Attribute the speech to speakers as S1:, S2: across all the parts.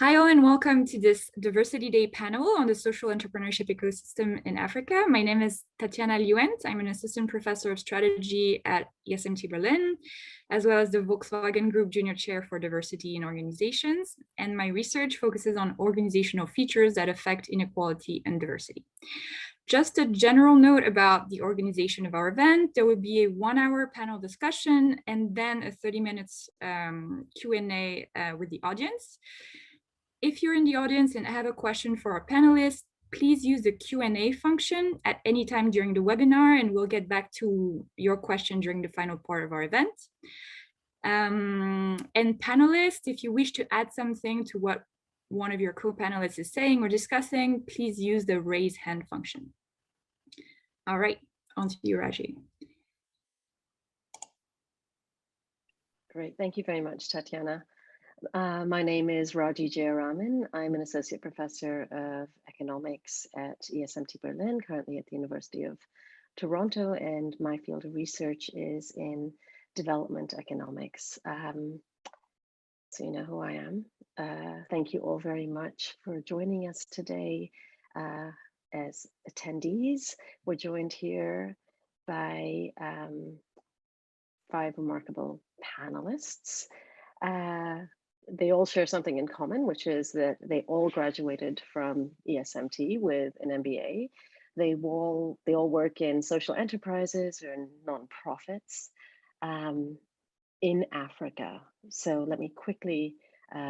S1: Hi all and welcome to this Diversity Day panel on the social entrepreneurship ecosystem in Africa. My name is Tatiana Lluent. I'm an assistant professor of strategy at ESMT Berlin, as well as the Volkswagen Group Junior Chair for Diversity in Organizations. And my research focuses on organizational features that affect inequality and diversity. Just a general note about the organization of our event. There will be a 1-hour panel discussion and then a 30 minutes Q&A with the audience. If you're in the audience and have a question for our panelists, please use the Q&A function at any time during the webinar, and we'll get back to your question during the final part of our event. And panelists, if you wish to add something to what one of your co-panelists is saying or discussing, please use the raise hand function. All right, on to you, Raji.
S2: Great, thank you very much, Tatiana. My name is Raji Jayaraman. I'm an associate professor of economics at ESMT Berlin, currently at the University of Toronto, and my field of research is in development economics. So you know who I am. Thank you all very much for joining us today as attendees. We're joined here by 5 remarkable panelists. They all share something in common, which is that they all graduated from ESMT with an MBA. They all work in social enterprises or in nonprofits in Africa. So let me quickly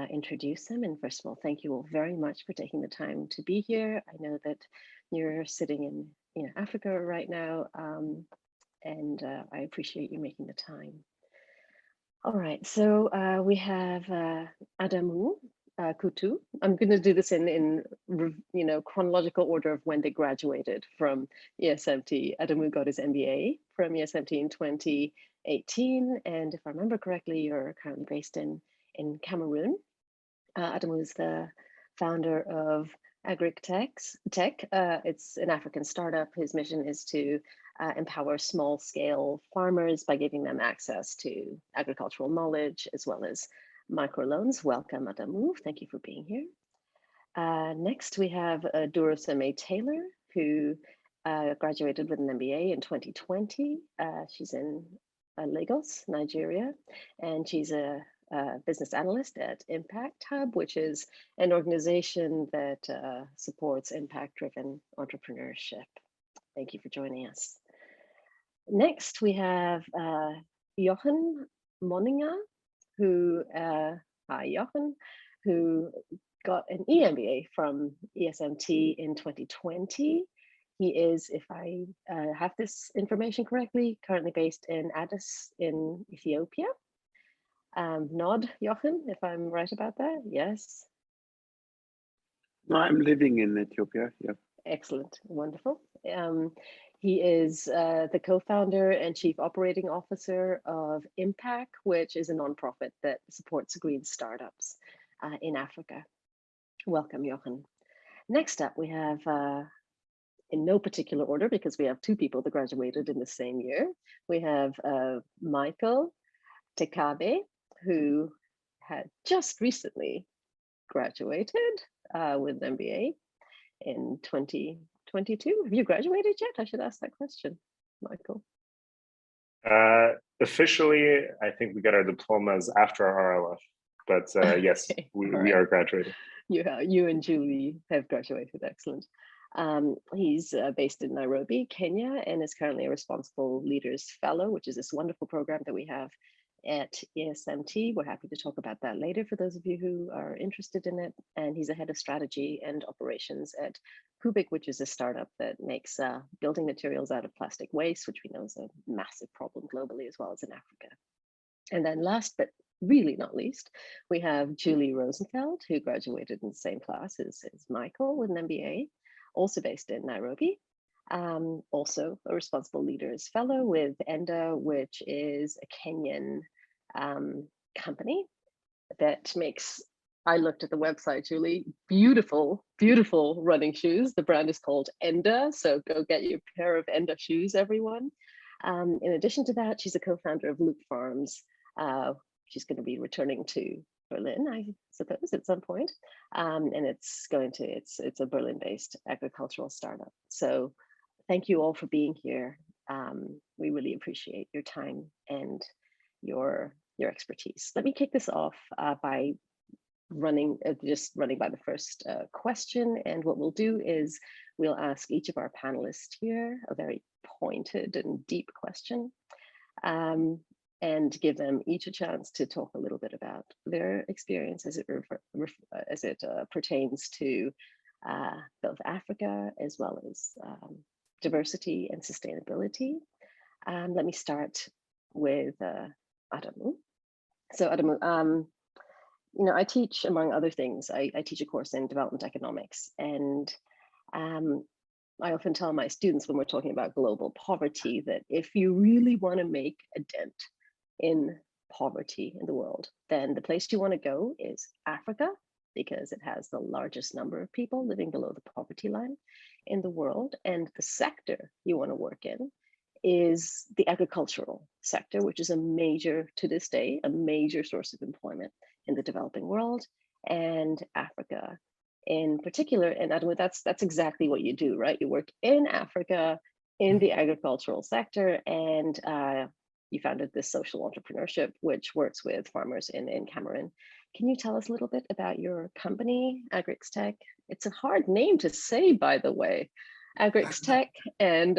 S2: introduce them. And first of all, thank you all very much for taking the time to be here. I know that you're sitting in Africa right now, and I appreciate you making the time. All right, so we have Adamou, Kouotou. I'm going to do this in chronological order of when they graduated from ESMT. Adamou got his MBA from ESMT in 2018, and if I remember correctly, you're currently based in Cameroon. Adamou is the founder of Agrix Tech. It's an African startup. His mission is to empower small-scale farmers by giving them access to agricultural knowledge as well as microloans. Welcome, Adamou. Thank you for being here. Next, we have Duroseme Taylor, who graduated with an MBA in 2020. She's in Lagos, Nigeria, and she's a business analyst at Impacc Hub, which is an organization that supports impact-driven entrepreneurship. Thank you for joining us. Next, we have Jochen Moninger, who, hi Jochen, who got an EMBA from ESMT in 2020. He is, if I have this information correctly, currently based in Addis in Ethiopia. Nod, Jochen, if I'm right about that, yes?
S3: No, I'm living in Ethiopia, yeah.
S2: Excellent, wonderful. He is the co-founder and chief operating officer of impacc, which is a nonprofit that supports green startups in Africa. Welcome, Jochen. Next up, we have, in no particular order, because we have 2 people that graduated in the same year, we have Michael Tekabe, who had just recently graduated with an MBA in 2022. Have you graduated yet? I should ask that question, Michael.
S4: Officially, I think we got our diplomas after our RLF, but yes, okay. we are graduating.
S2: You and Julie have graduated, excellent. He's based in Nairobi, Kenya, and is currently a Responsible Leaders Fellow, which is this wonderful program that we have at ESMT. We're happy to talk about that later for those of you who are interested in it. And he's a head of strategy and operations at Kubik, which is a startup that makes building materials out of plastic waste, which we know is a massive problem globally as well as in Africa. And then last but really not least, we have Julie Rosenfeld, who graduated in the same class as Michael with an MBA, also based in Nairobi. Also a Responsible Leaders Fellow with Enda, which is a Kenyan company that makes, I looked at the website, Julie, beautiful, beautiful running shoes. The brand is called Enda, so go get your pair of Enda shoes, everyone. In addition to that, she's a co-founder of Loop Farms. She's going to be returning to Berlin, I suppose, at some point. And it's a Berlin-based agricultural startup. So thank you all for being here. We really appreciate your time and your expertise. Let me kick this off by running by the first question. And what we'll do is we'll ask each of our panelists here a very pointed and deep question, and give them each a chance to talk a little bit about their experience as it pertains to both Africa as well as diversity and sustainability. Let me start with Adamou. So Adamou, I teach, among other things, I teach a course in development economics, and I often tell my students when we're talking about global poverty that if you really want to make a dent in poverty in the world, then the place you want to go is Africa, because it has the largest number of people living below the poverty line in the world. And the sector you want to work in is the agricultural sector, which is to this day, a major source of employment in the developing world, and Africa in particular. And Adamou, that's exactly what you do, right? You work in Africa in the agricultural sector, and you founded this social entrepreneurship, which works with farmers in Cameroon. Can you tell us a little bit about your company, Agrix Tech? It's a hard name to say, by the way, Agrix Tech, and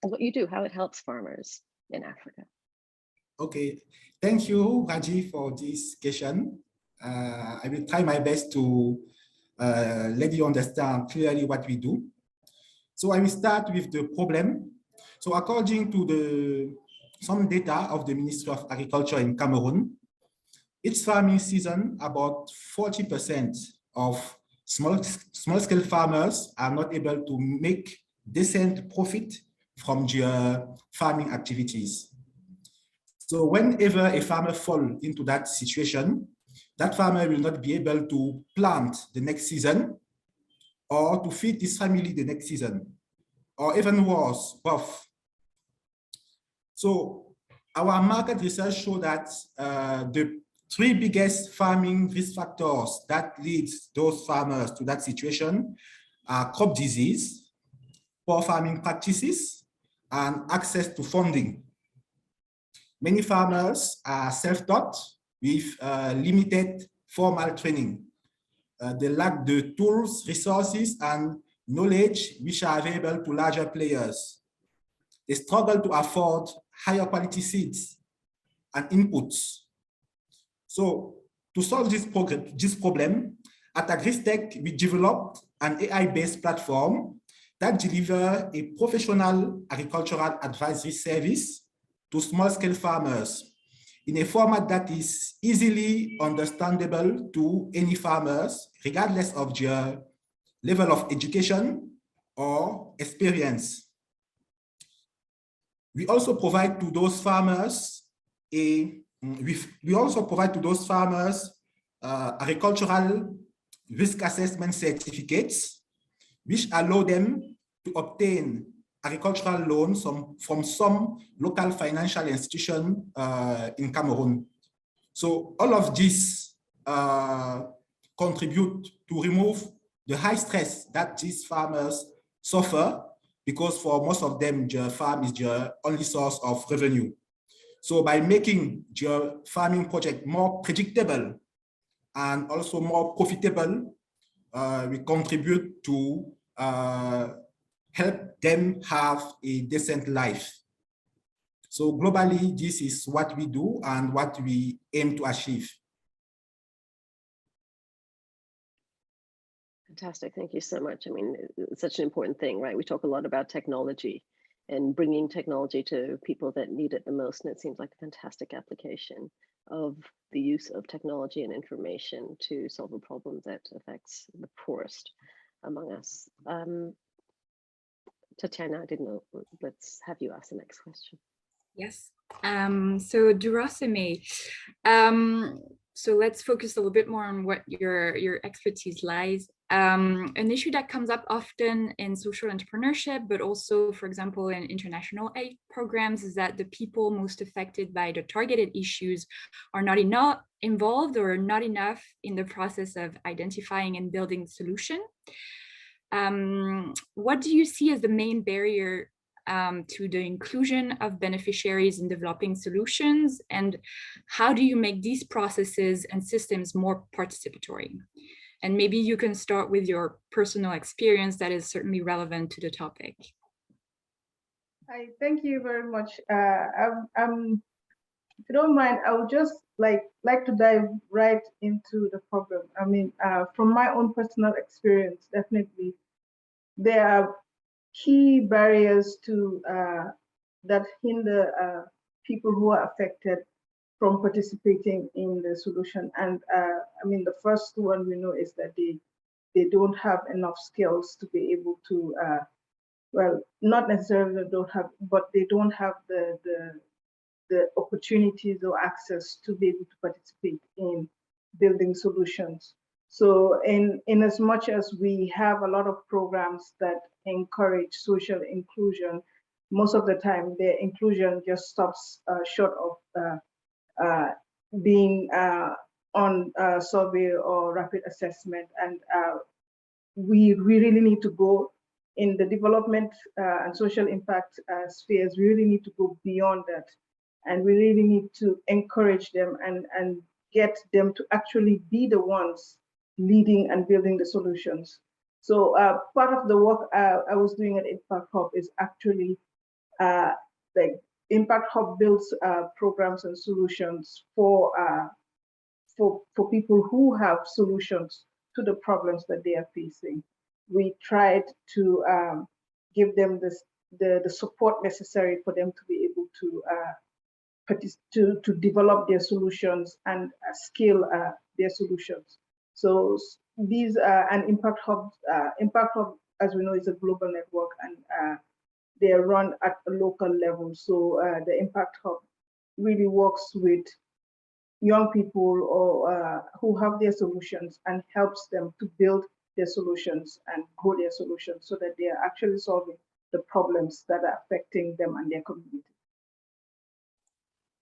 S2: what you do, how it helps farmers in Africa.
S5: Okay, thank you, Raji, for this question. I will try my best to let you understand clearly what we do. So I will start with the problem. So according to some data of the Ministry of Agriculture in Cameroon, each farming season, about 40% of small-scale farmers are not able to make decent profit from their farming activities. So whenever a farmer falls into that situation, that farmer will not be able to plant the next season or to feed his family the next season, or even worse, both. So our market research shows that the 3 biggest farming risk factors that leads those farmers to that situation are crop disease, poor farming practices, and access to funding. Many farmers are self-taught with limited formal training. They lack the tools, resources, and knowledge which are available to larger players. They struggle to afford higher quality seeds and inputs. So to solve this problem, at Agrix Tech, we developed an AI-based platform that delivers a professional agricultural advisory service to small-scale farmers in a format that is easily understandable to any farmers, regardless of their level of education or experience. We also provide to those farmers agricultural risk assessment certificates, which allow them to obtain agricultural loans from some local financial institution in Cameroon. So all of this contribute to remove the high stress that these farmers suffer, because for most of them, their farm is their only source of revenue. So by making their farming project more predictable and also more profitable, we contribute to help them have a decent life. So globally, this is what we do and what we aim to achieve.
S2: Fantastic, thank you so much. I mean, it's such an important thing, right? We talk a lot about technology and bringing technology to people that need it the most. And it seems like a fantastic application of the use of technology and information to solve a problem that affects the poorest among us. Tatiana, I didn't know, let's have you ask the next question.
S1: Yes, so Duroseme, so let's focus a little bit more on what your expertise lies. An issue that comes up often in social entrepreneurship, but also, for example, in international aid programs, is that the people most affected by the targeted issues are not involved or not enough in the process of identifying and building solution. What do you see as the main barrier to the inclusion of beneficiaries in developing solutions, and how do you make these processes and systems more participatory? And maybe you can start with your personal experience that is certainly relevant to the topic.
S6: Hi, thank you very much. If you don't mind, I would just like to dive right into the problem. I mean, from my own personal experience, definitely, there are key barriers to that hinder people who are affected from participating in the solution. And I mean, the first one we know is that they don't have enough skills to be able to, well, not necessarily they don't have, but they don't have the opportunities or access to be able to participate in building solutions. So in as much as we have a lot of programs that encourage social inclusion, most of the time their inclusion just stops short of being on survey or rapid assessment. And we really need to go in the development and social impact spheres. We really need to go beyond that. And we really need to encourage them and get them to actually be the ones leading and building the solutions. So part of the work I was doing at Impact Hub is actually like Impact Hub builds programs and solutions for people who have solutions to the problems that they are facing. We tried to give them the support necessary for them to be able to develop their solutions and scale their solutions. So these and Impact Hub, as we know, is a global network, and they are run at a local level. So the Impact Hub really works with young people or who have their solutions and helps them to build their solutions and grow their solutions so that they are actually solving the problems that are affecting them and their community.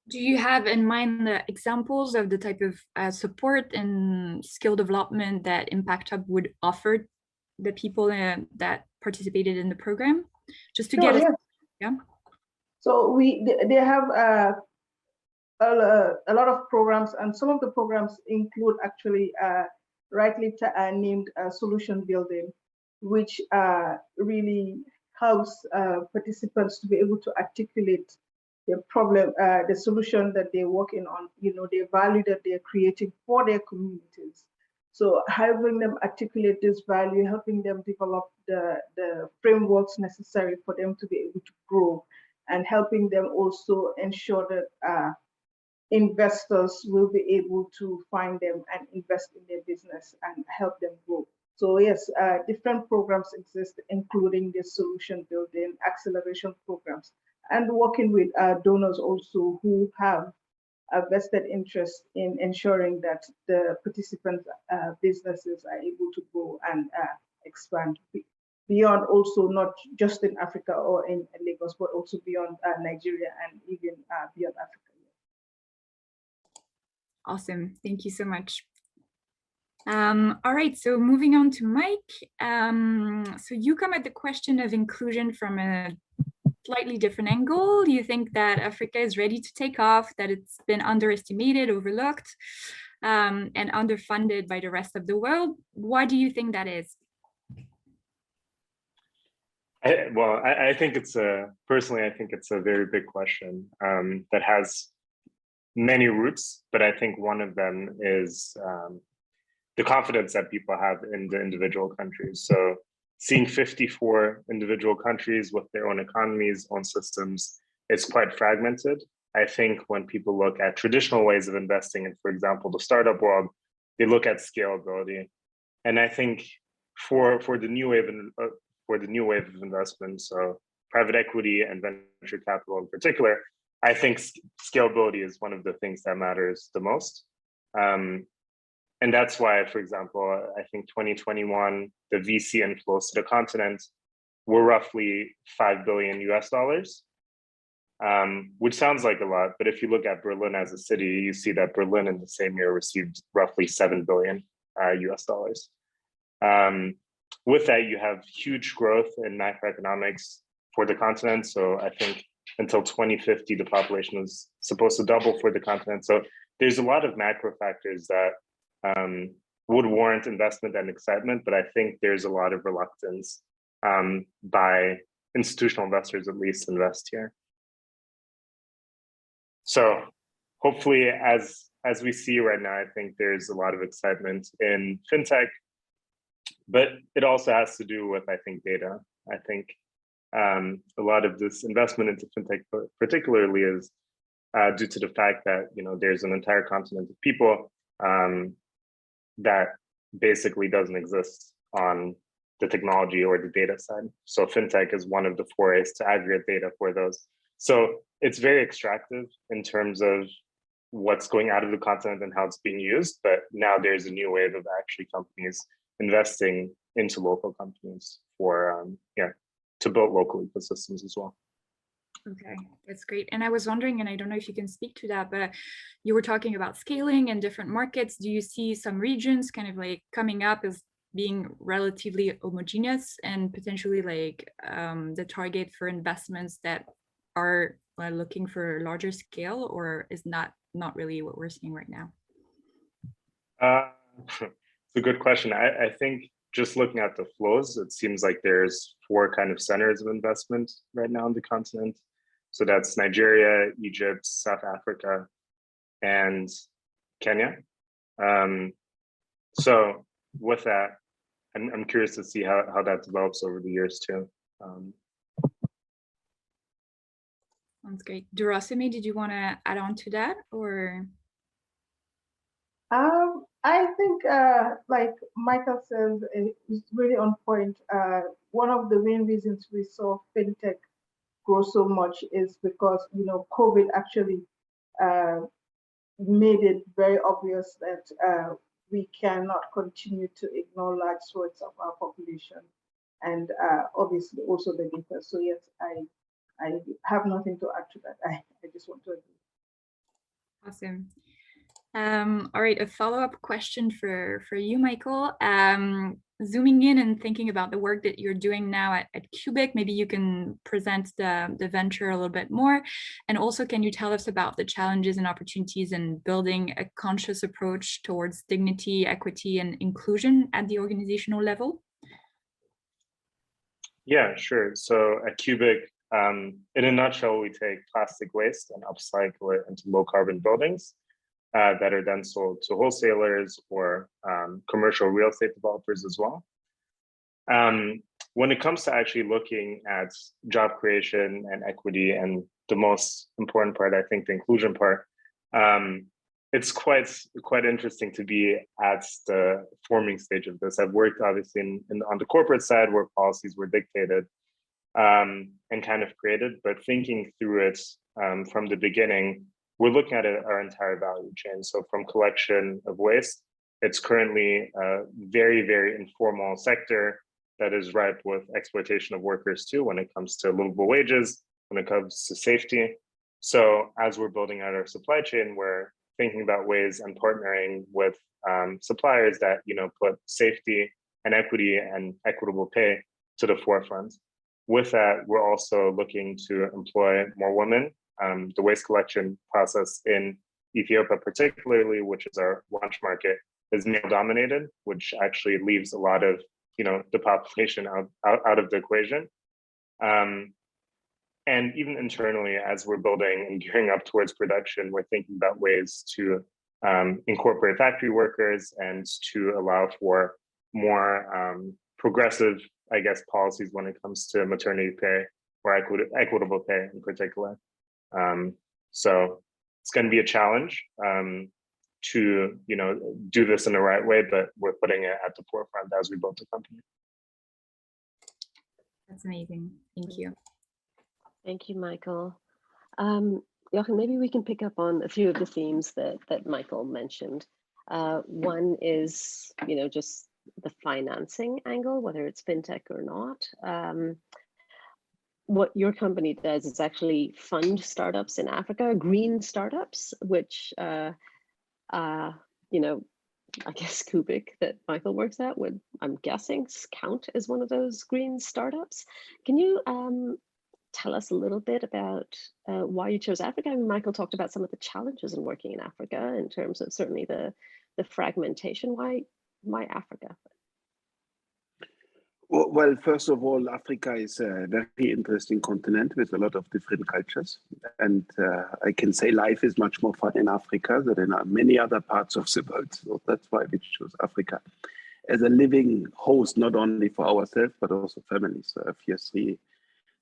S1: Do you have in mind the examples of the type of support and skill development that Impact Hub would offer the people that participated in the program? Just to get yeah.
S6: So they have a lot of programs, and some of the programs include actually rightly named solution building, which really helps participants to be able to articulate the problem, the solution that they're working on, the value that they're creating for their communities. So helping them articulate this value, helping them develop the frameworks necessary for them to be able to grow, and helping them also ensure that investors will be able to find them and invest in their business and help them grow. So yes, different programs exist, including the solution building, acceleration programs, and working with donors also who have a vested interest in ensuring that the participants' businesses are able to grow and expand beyond, also not just in Africa or in Lagos, but also beyond Nigeria and even beyond Africa.
S1: Awesome, thank you so much. All right, so moving on to Mike. So you come at the question of inclusion from a slightly different angle. You think that Africa is ready to take off, that it's been underestimated, overlooked, and underfunded by the rest of the world. Why do you think that is?
S4: I think personally, I think it's a very big question that has many roots, but I think one of them is the confidence that people have in the individual countries. So seeing 54 individual countries with their own economies, own systems, is quite fragmented. I think when people look at traditional ways of investing in, for example, the startup world, they look at scalability. And I think for the new wave of investment, so private equity and venture capital in particular, I think scalability is one of the things that matters the most. And that's why, for example, I think 2021, the VC inflows to the continent were roughly $5 billion US. which sounds like a lot, but if you look at Berlin as a city, you see that Berlin in the same year received roughly 7 billion US dollars. With that, you have huge growth in macroeconomics for the continent. So I think until 2050, the population was supposed to double for the continent. So there's a lot of macro factors that would warrant investment and excitement, but I think there's a lot of reluctance by institutional investors, at least, to invest here. So hopefully, as we see right now, I think there's a lot of excitement in fintech, but it also has to do with, I think, data. I think a lot of this investment into fintech particularly is due to the fact that, you know, there's an entire continent of people that basically doesn't exist on the technology or the data side. So fintech is one of the forays to aggregate data for those. So it's very extractive in terms of what's going out of the continent and how it's being used. But now there's a new wave of actually companies investing into local companies for, to build local ecosystems as well.
S1: Okay, that's great. And I was wondering, and I don't know if you can speak to that, but you were talking about scaling in different markets. Do you see some regions kind of like coming up as being relatively homogeneous and potentially like the target for investments that are looking for larger scale, or is not really what we're seeing right now?
S4: It's a good question. I think just looking at the flows, it seems like there's 4 kind of centers of investment right now on the continent. So that's Nigeria, Egypt, South Africa, and Kenya. So with that, I'm curious to see how that develops over the years too.
S1: Sounds great. Duroseme, did you want to add on to that, or?
S6: I think, like Michael says, it's really on point. One of the main reasons we saw fintech grow so much is because, you know, COVID actually made it very obvious that we cannot continue to ignore large swaths of our population, and obviously also the data. So yes, I have nothing to add to that. I just want to agree.
S1: Awesome. All right, a follow-up question for you, Michael. Zooming in and thinking about the work that you're doing now at Kubik, maybe you can present the venture a little bit more. And also, can you tell us about the challenges and opportunities in building a conscious approach towards dignity, equity, and inclusion at the organizational level?
S4: Yeah, sure. So at Kubik, in a nutshell, we take plastic waste and upcycle it into low carbon buildings that are then sold to wholesalers or commercial real estate developers as well. When it comes to actually looking at job creation and equity, and the most important part, I think the inclusion part, it's quite interesting to be at the forming stage of this. I've worked obviously on the corporate side where policies were dictated and kind of created, but thinking through it from the beginning, we're looking at our entire value chain. So from collection of waste, it's currently a very, very informal sector that is ripe with exploitation of workers too, when it comes to livable wages, when it comes to safety. So as we're building out our supply chain, we're thinking about ways and partnering with suppliers that, you know, put safety and equity and equitable pay to the forefront. With that, we're also looking to employ more women. The waste collection process in Ethiopia particularly, which is our launch market, is male dominated, which actually leaves a lot of, you know, the population out of the equation. And even internally, as we're building and gearing up towards production, we're thinking about ways to incorporate factory workers and to allow for more progressive, I guess, policies when it comes to maternity pay or equitable pay in particular. So it's going to be a challenge to, you know, do this in the right way, but we're putting it at the forefront as we build the company.
S1: That's amazing. Thank you.
S2: Thank you, Michael. Jochen, maybe we can pick up on a few of the themes that Michael mentioned. One is, you know, just the financing angle, whether it's fintech or not. what your company does is actually fund startups in Africa, green startups, which, you know, I guess Kubik that Michael works at would, I'm guessing, count as one of those green startups. Can you tell us a little bit about why you chose Africa? I mean, Michael talked about some of the challenges in working in Africa in terms of certainly the fragmentation. Why Africa?
S3: Well, first of all, Africa is a very interesting continent with a lot of different cultures. And I can say life is much more fun in Africa than in many other parts of the world. So that's why we chose Africa as a living host, not only for ourselves, but also families. So I have here 3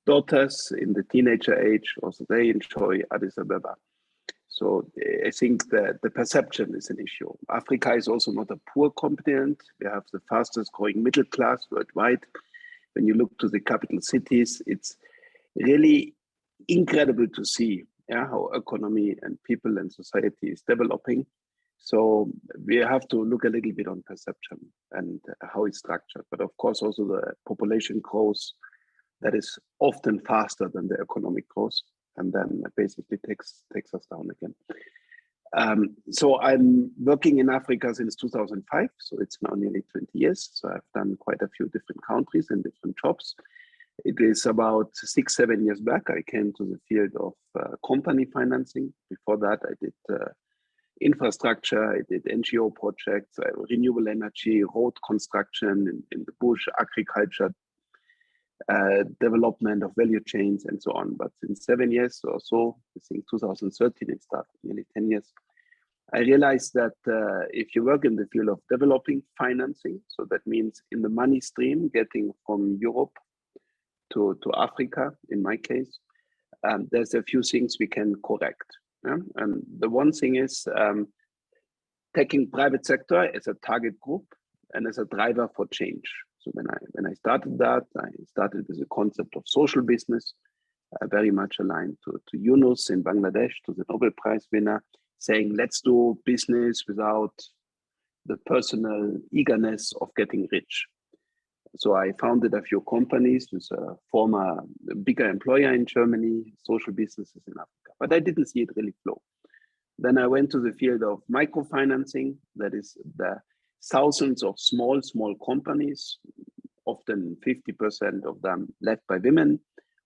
S3: daughters in the teenager age. Also, they enjoy Addis Ababa. So I think that the perception is an issue. Africa is also not a poor continent. We have the fastest growing middle class worldwide. When you look to the capital cities, it's really incredible to see how economy and people and society is developing. So we have to look a little bit on perception and how it's structured. But of course, also the population growth that is often faster than the economic growth, and then basically takes us down again. So I'm working in Africa since 2005, so it's now nearly 20 years. So I've done quite a few different countries and different jobs. It is about 6-7 years back, I came to the field of company financing. Before that, I did infrastructure, I did NGO projects, renewable energy, road construction in the bush, agriculture, development of value chains and so on. But in 7 years or so, I think 2013 it started, nearly 10 years, I realized that if you work in the field of developing financing, so that means in the money stream, getting from Europe to Africa, in my case, there's a few things we can correct. Yeah? And the one thing is taking private sector as a target group and as a driver for change. So when I started that, I started with the concept of social business, very much aligned to Yunus in Bangladesh, to the Nobel Prize winner, saying let's do business without the personal eagerness of getting rich. So I founded a few companies with a former bigger employer in Germany, social businesses in Africa, but I didn't see it really flow. Then I went to the field of microfinancing, that is the thousands of small companies, often 50% of them led by women,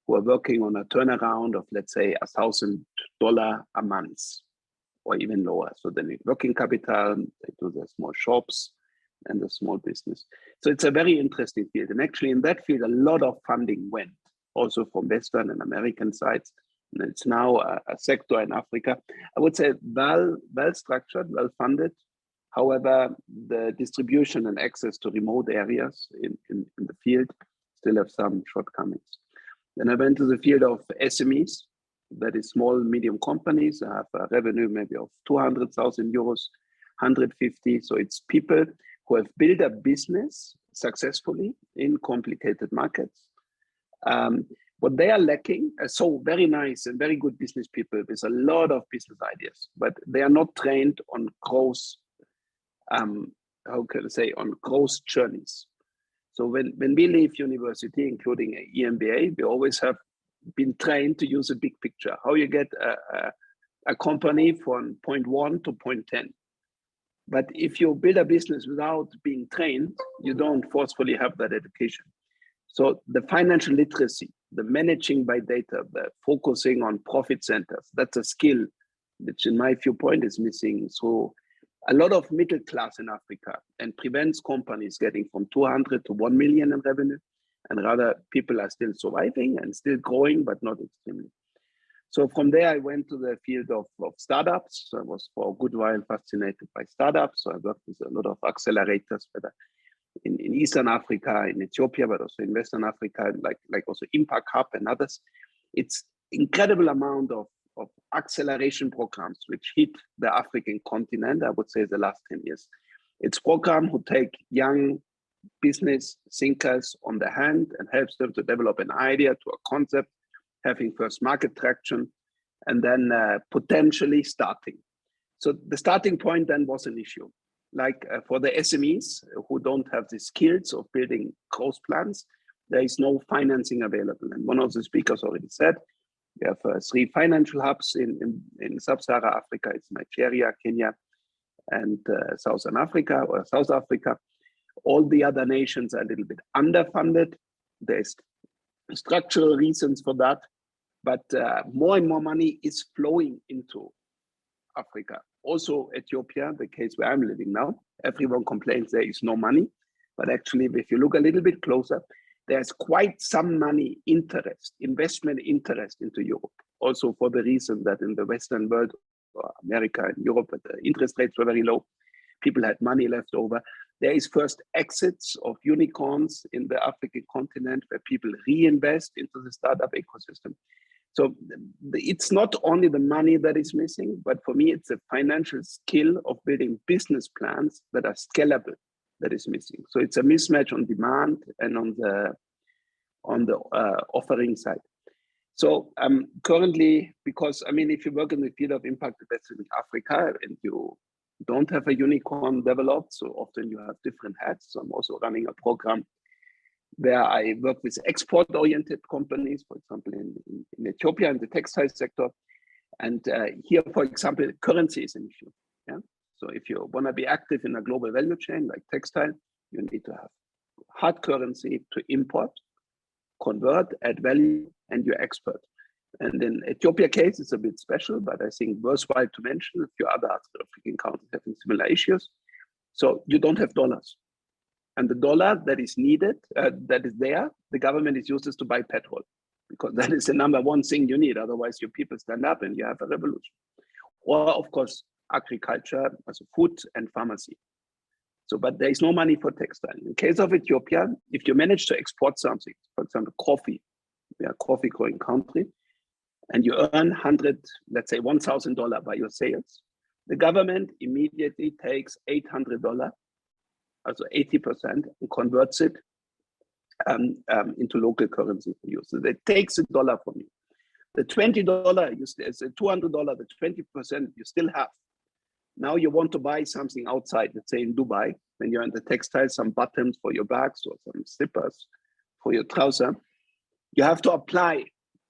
S3: who are working on a turnaround of, let's say, $1,000 a month or even lower. So they need working capital, they do their small shops and the small business. So it's a very interesting field. And actually in that field, a lot of funding went also from Western and American sides. And it's now a sector in Africa, I would say well structured, well funded. However, the distribution and access to remote areas in the field still have some shortcomings. Then I went to the field of SMEs, that is small, medium companies. I have a revenue maybe of 200,000 euros, 150. So it's people who have built a business successfully in complicated markets. What they are lacking, so very nice and very good business people with a lot of business ideas, but they are not trained on growth, how can I say, on growth journeys. So when we leave university, including an EMBA, we always have been trained to use a big picture, how you get a company from point 1 to point 10. But if you build a business without being trained, you don't forcefully have that education. So the financial literacy, the managing by data, the focusing on profit centers, that's a skill which in my viewpoint is missing. So a lot of middle class in Africa and prevents companies getting from 200 to 1 million in revenue, and rather people are still surviving and still growing, but not extremely. So from there, I went to the field of startups. So I was for a good while fascinated by startups. So I worked with a lot of accelerators, whether in Eastern Africa, in Ethiopia, but also in Western Africa, like also impacc and others. It's incredible amount of acceleration programs which hit the African continent, I would say the last 10 years. It's programs who take young business thinkers on the hand and helps them to develop an idea to a concept, having first market traction, and then potentially starting. So the starting point then was an issue. Like for the SMEs who don't have the skills of building growth plans, there is no financing available. And one of the speakers already said, we have 3 financial hubs in sub-Saharan Africa. It's Nigeria, Kenya, and Southern Africa or South Africa. All the other nations are a little bit underfunded. There's structural reasons for that, but more and more money is flowing into Africa. Also Ethiopia, the case where I'm living now, everyone complains there is no money, but actually if you look a little bit closer, there's quite some money investment interest into Europe. Also for the reason that in the Western world, or America and Europe, the interest rates were very low. People had money left over. There is first exits of unicorns in the African continent where people reinvest into the startup ecosystem. So it's not only the money that is missing, but for me, it's a financial skill of building business plans that are scalable that is missing. So it's a mismatch on demand and on the offering side. So currently, because I mean, if you work in the field of impact investing in Africa and you don't have a unicorn developed, so often you have different hats. So I'm also running a program where I work with export-oriented companies, for example, in Ethiopia in the textile sector. And here, for example, currency is an issue. Yeah. So if you want to be active in a global value chain like textile, you need to have hard currency to import, convert, add value, and you're expert. And in Ethiopia case, it's a bit special, but I think worthwhile to mention a few other African countries having similar issues. So you don't have dollars. And the dollar that is needed, that is there, the government is used to buy petrol, because that is the number one thing you need. Otherwise, your people stand up and you have a revolution. Or, of course, agriculture, also food and pharmacy. So, but there is no money for textile. In case of Ethiopia, if you manage to export something, for example, coffee, we are a coffee growing country, and you earn let's say $1,000 by your sales, the government immediately takes $800, also 80%, and converts it into local currency for you. So they takes the dollar from you. The $20, the $200, the 20% you still have. Now you want to buy something outside, let's say in Dubai, when you're in the textile, some buttons for your bags or some slippers for your trouser, you have to apply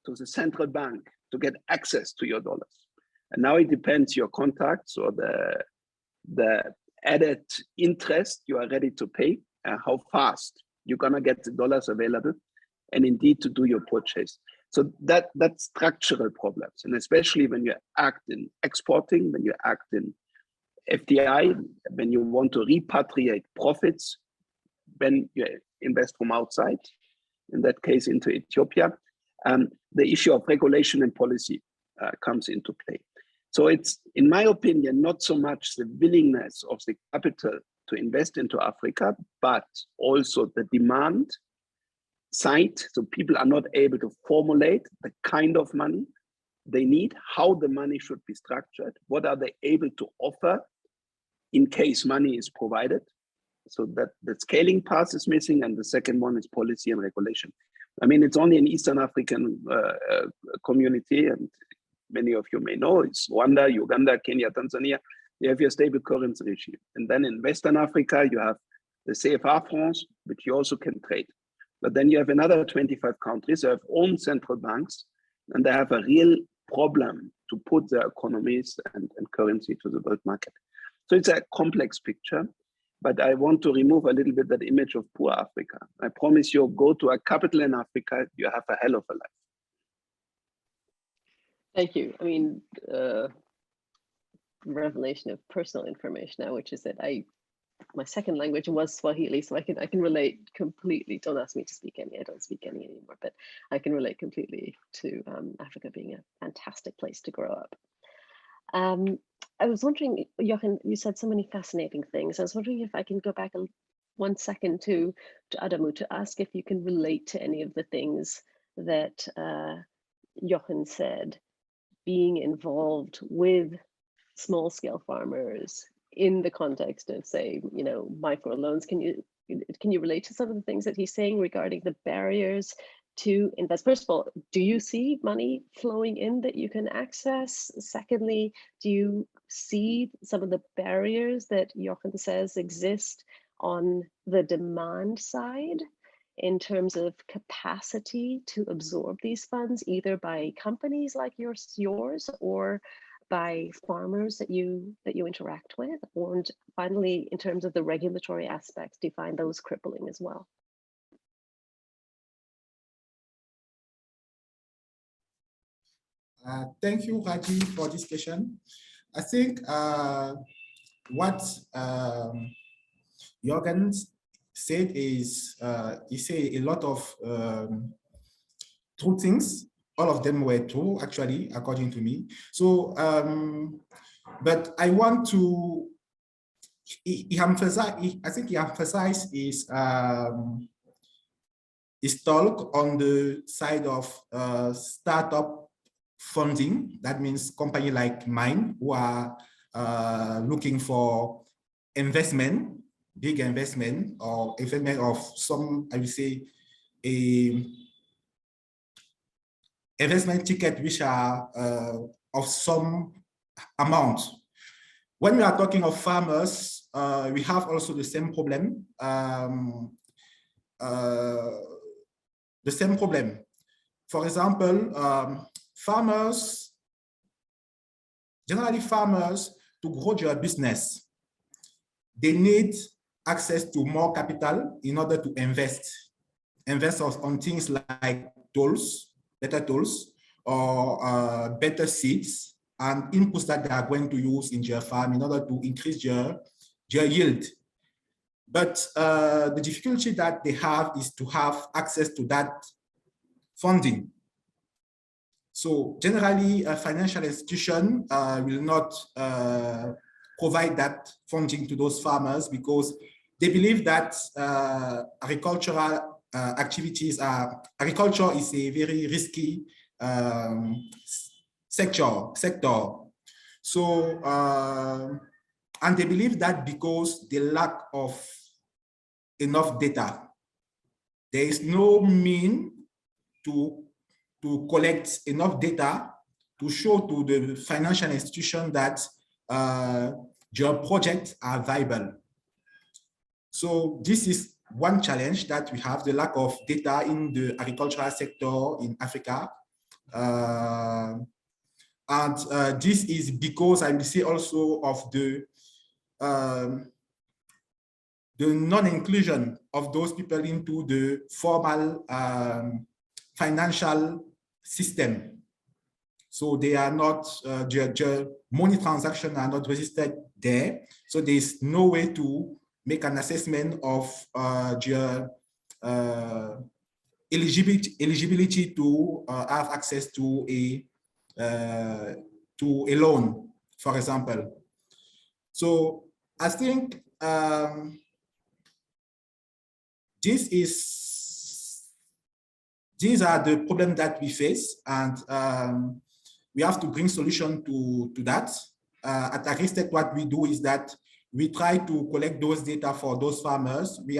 S3: to the central bank to get access to your dollars. And now it depends your contacts or the added interest you are ready to pay and how fast you're gonna get the dollars available and indeed to do your purchase. So that's structural problems. And especially when you act in exporting, when you act in FDI, when you want to repatriate profits, when you invest from outside, in that case into Ethiopia, the issue of regulation and policy comes into play. So it's, in my opinion, not so much the willingness of the capital to invest into Africa, but also the demand side. So people are not able to formulate the kind of money they need, how the money should be structured, what are they able to offer in case money is provided. So that the scaling path is missing, and the second one is policy and regulation. I mean, it's only an Eastern African community, and many of you may know, it's Rwanda, Uganda, Kenya, Tanzania. You have your stable currency regime. And then in Western Africa, you have the CFA francs, which you also can trade. But then you have another 25 countries that have own central banks, and they have a real problem to put their economies and currency to the world market. So it's a complex picture, but I want to remove a little bit that image of poor Africa. I promise you, go to a capital in Africa, you have a hell of a life.
S2: Thank you. I mean, revelation of personal information now, which is that my second language was Swahili, so I can relate completely. Don't ask me to speak any. I don't speak any anymore, but I can relate completely to Africa being a fantastic place to grow up. I was wondering, Jochen, you said so many fascinating things. I was wondering if I can go back 1 second to Adamou to ask if you can relate to any of the things that Jochen said, being involved with small scale farmers in the context of, say, microloans. Can you relate to some of the things that he's saying regarding the barriers to invest? First of all, do you see money flowing in that you can access? Secondly, do you see some of the barriers that Jochen says exist on the demand side in terms of capacity to absorb these funds, either by companies like yours or by farmers that you interact with? Or finally, in terms of the regulatory aspects, do you find those crippling as well?
S5: Thank you, Raji, for this question. I think what Jochen said is, he said a lot of true things. All of them were true, actually, according to me. So, but I want to, I think he emphasized his talk on the side of startup funding. That means company like mine who are looking for investment, big investment, or investment of some, I would say, a investment ticket which are of some amount. When we are talking of farmers, we have also the same problem. The same problem. For example, farmers, generally farmers, to grow their business, they need access to more capital in order to invest on things like tools, better tools, or better seeds and inputs that they are going to use in their farm in order to increase their yield. But the difficulty that they have is to have access to that funding. So generally, a financial institution will not provide that funding to those farmers because they believe that agricultural activities agriculture is a very risky sector. So, and they believe that because the lack of enough data, there is no mean to collect enough data to show to the financial institution that your projects are viable. So this is one challenge that we have, the lack of data in the agricultural sector in Africa. And this is because I will say also of the non-inclusion of those people into the formal financial system. So they are not, their money transactions are not registered there. So there's no way to make an assessment of their eligibility to have access to a loan, for example. So I think these are the problems that we face, and we have to bring solution to that. At Agrix, what we do is that we try to collect those data for those farmers. We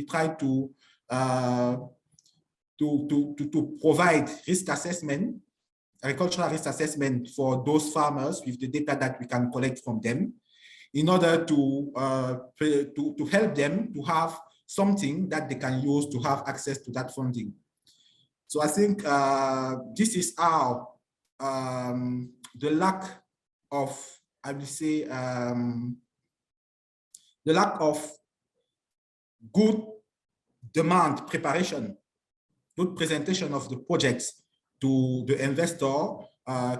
S5: try to provide risk assessment, agricultural risk assessment for those farmers with the data that we can collect from them, in order to help them to have something that they can use to have access to that funding. So I think this is how the lack of, I would say, the lack of good demand preparation, good presentation of the projects to the investor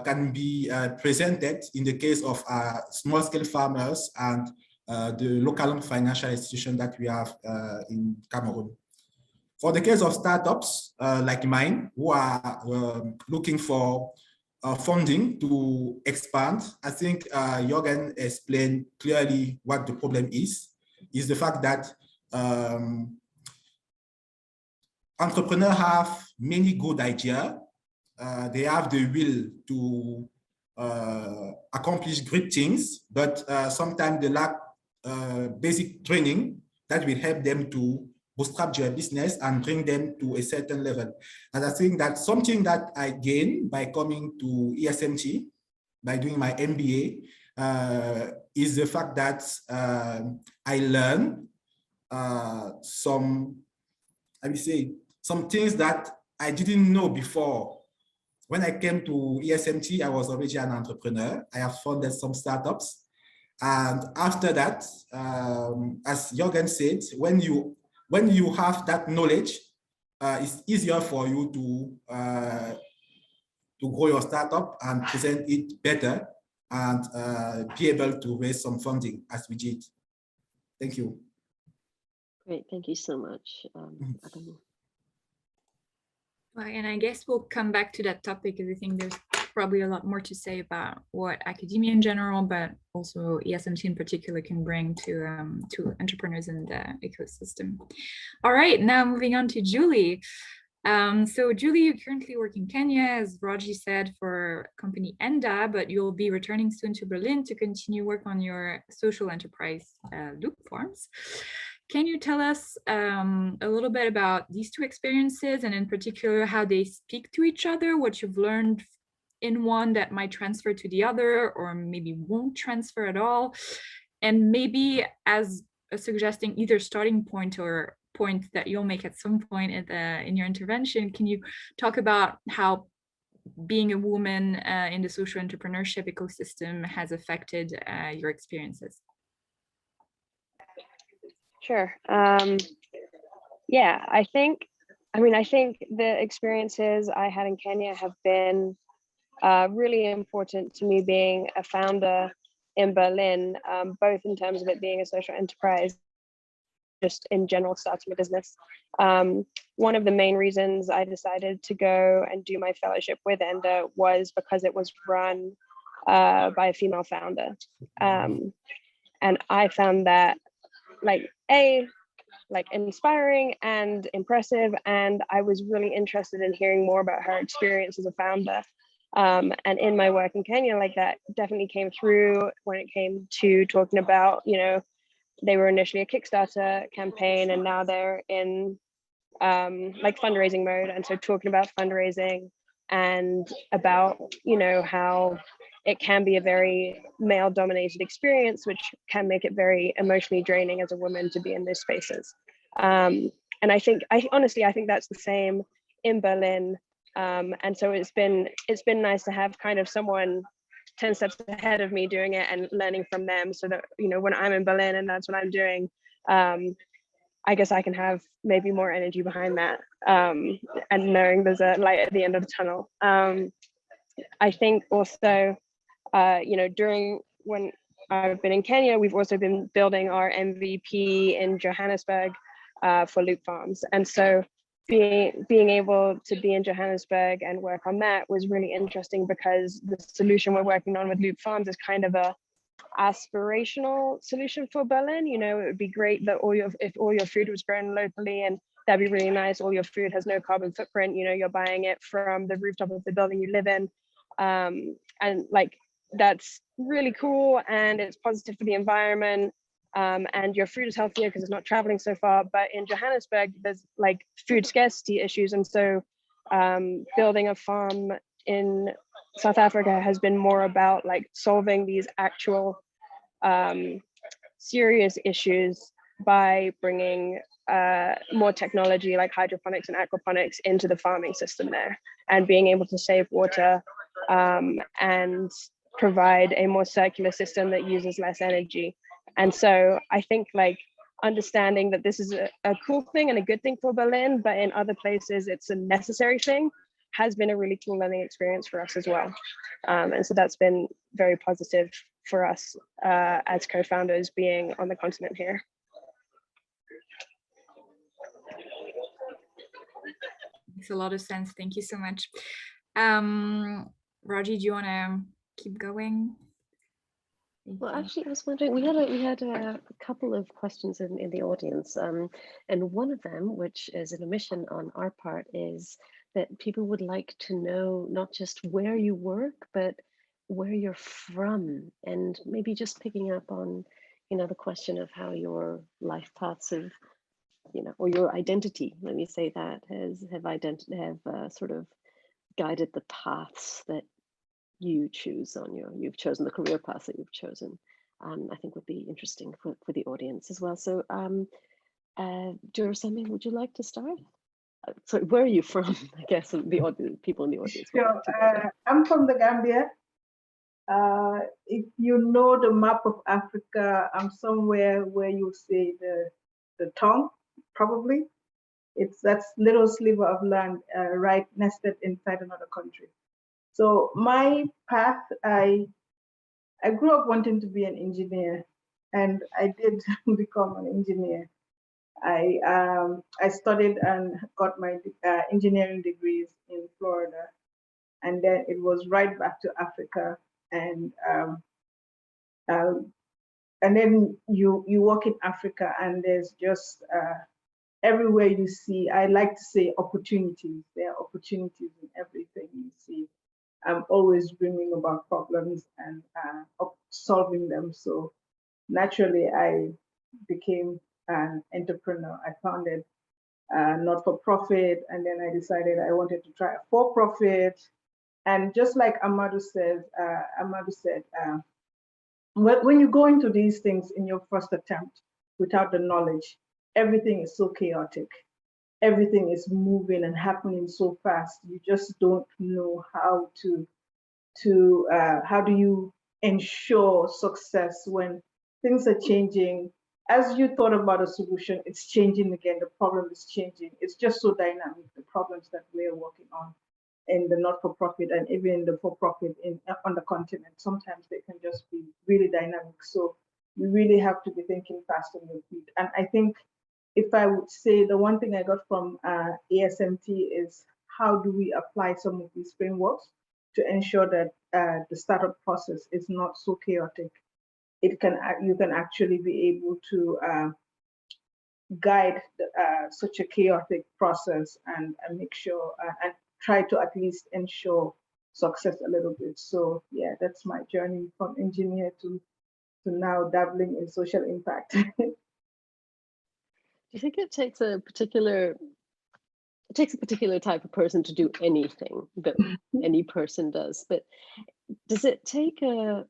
S5: can be presented in the case of small-scale farmers and the local financial institution that we have in Cameroon. For the case of startups like mine, who are looking for funding to expand, I think Jochen explained clearly what the problem is the fact that entrepreneurs have many good ideas. They have the will to accomplish great things, but sometimes they lack basic training that will help them to bootstrap their business and bring them to a certain level. And I think that something that I gained by coming to ESMT, by doing my MBA, is the fact that I learned some I will say, some things that I didn't know before. When I came to ESMT, I was already an entrepreneur. I have founded some startups. And after that, as Jochen said, when you have that knowledge, it's easier for you to grow your startup and present it better and be able to raise some funding as we did. Thank you.
S2: Great, thank you so much, Adamou.
S1: Well, and I guess we'll come back to that topic because I think there's probably a lot more to say about what academia in general, but also ESMT in particular can bring to entrepreneurs in the ecosystem. All right, now moving on to Julie. So Julie, you currently work in Kenya, as Raji said, for company Enda, but you'll be returning soon to Berlin to continue work on your social enterprise loop forms. Can you tell us a little bit about these two experiences, and in particular how they speak to each other, what you've learned in one that might transfer to the other, or maybe won't transfer at all, and maybe as a suggesting either starting point or point that you'll make at some point in your intervention, can you talk about how being a woman in the social entrepreneurship ecosystem has affected your experiences?
S7: Sure. Yeah, I think the experiences I had in Kenya have been really important to me being a founder in Berlin, both in terms of it being a social enterprise, just in general starting a business. One of the main reasons I decided to go and do my fellowship with Enda was because it was run by a female founder. And I found that inspiring and impressive, and I was really interested in hearing more about her experience as a founder. And in my work in Kenya, that definitely came through when it came to talking about, they were initially a Kickstarter campaign and now they're in fundraising mode. And so talking about fundraising and about, how it can be a very male dominated experience, which can make it very emotionally draining as a woman to be in those spaces. And I think that's the same in Berlin. And so it's been nice to have kind of someone 10 steps ahead of me doing it and learning from them, so that, when I'm in Berlin and that's what I'm doing, I guess I can have maybe more energy behind that, and knowing there's a light at the end of the tunnel. I think also, during when I've been in Kenya, we've also been building our MVP in Johannesburg for Loop Farms. And so being able to be in Johannesburg and work on that was really interesting, because the solution we're working on with Loop Farms is kind of a aspirational solution for Berlin. It would be great that if all your food was grown locally, and that'd be really nice. All your food has no carbon footprint. You're buying it from the rooftop of the building you live in. And that's really cool, and it's positive for the environment. And your food is healthier because it's not traveling so far. But in Johannesburg, there's food scarcity issues. And so building a farm in South Africa has been more about solving these actual serious issues by bringing more technology like hydroponics and aquaponics into the farming system there, and being able to save water and provide a more circular system that uses less energy. And so I think understanding that this is a cool thing and a good thing for Berlin, but in other places it's a necessary thing, has been a really cool learning experience for us as well. And so that's been very positive for us as co-founders being on the continent here.
S1: Makes a lot of sense. Thank you so much. Raji, do you want to keep going?
S2: Well, actually, I was wondering, we had a couple of questions in the audience, and one of them, which is an omission on our part, is that people would like to know not just where you work, but where you're from, and maybe just picking up on, the question of how your life paths have, or your identity, let me say that, have sort of guided the paths that you choose you've chosen, the career path that you've chosen. I think would be interesting for the audience as well. So Duroseme, would you like to start? Sorry, where are you from? I guess the audience, people in the audience.
S6: Sure. I'm from the Gambia. If you know the map of Africa, I'm somewhere where you say the tongue, probably. It's that little sliver of land right nested inside another country. So my path, I grew up wanting to be an engineer, and I did become an engineer. I studied and got my engineering degrees in Florida, and then it was right back to Africa, and then you work in Africa, and there's just everywhere you see, I like to say opportunities. There are opportunities in everything you see. I'm always dreaming about problems and solving them. So naturally, I became an entrepreneur. I founded not-for-profit, and then I decided I wanted to try a for-profit. And just like Amadou said, when you go into these things in your first attempt without the knowledge, everything is so chaotic. Everything is moving and happening so fast. You just don't know how how do you ensure success when things are changing. As you thought about a solution, it's changing again. The problem is changing. It's just so dynamic, the problems that we're working on in the not-for-profit and even in the for-profit on the continent. Sometimes they can just be really dynamic. So you really have to be thinking fast on your feet. And I think if I would say the one thing I got from ESMT is how do we apply some of these frameworks to ensure that the startup process is not so chaotic. You can actually be able to guide such a chaotic process and make sure and try to at least ensure success a little bit. So yeah, that's my journey from engineer to now dabbling in social impact.
S2: Do you think it takes a particular type of person to do anything that any person does, but does it take a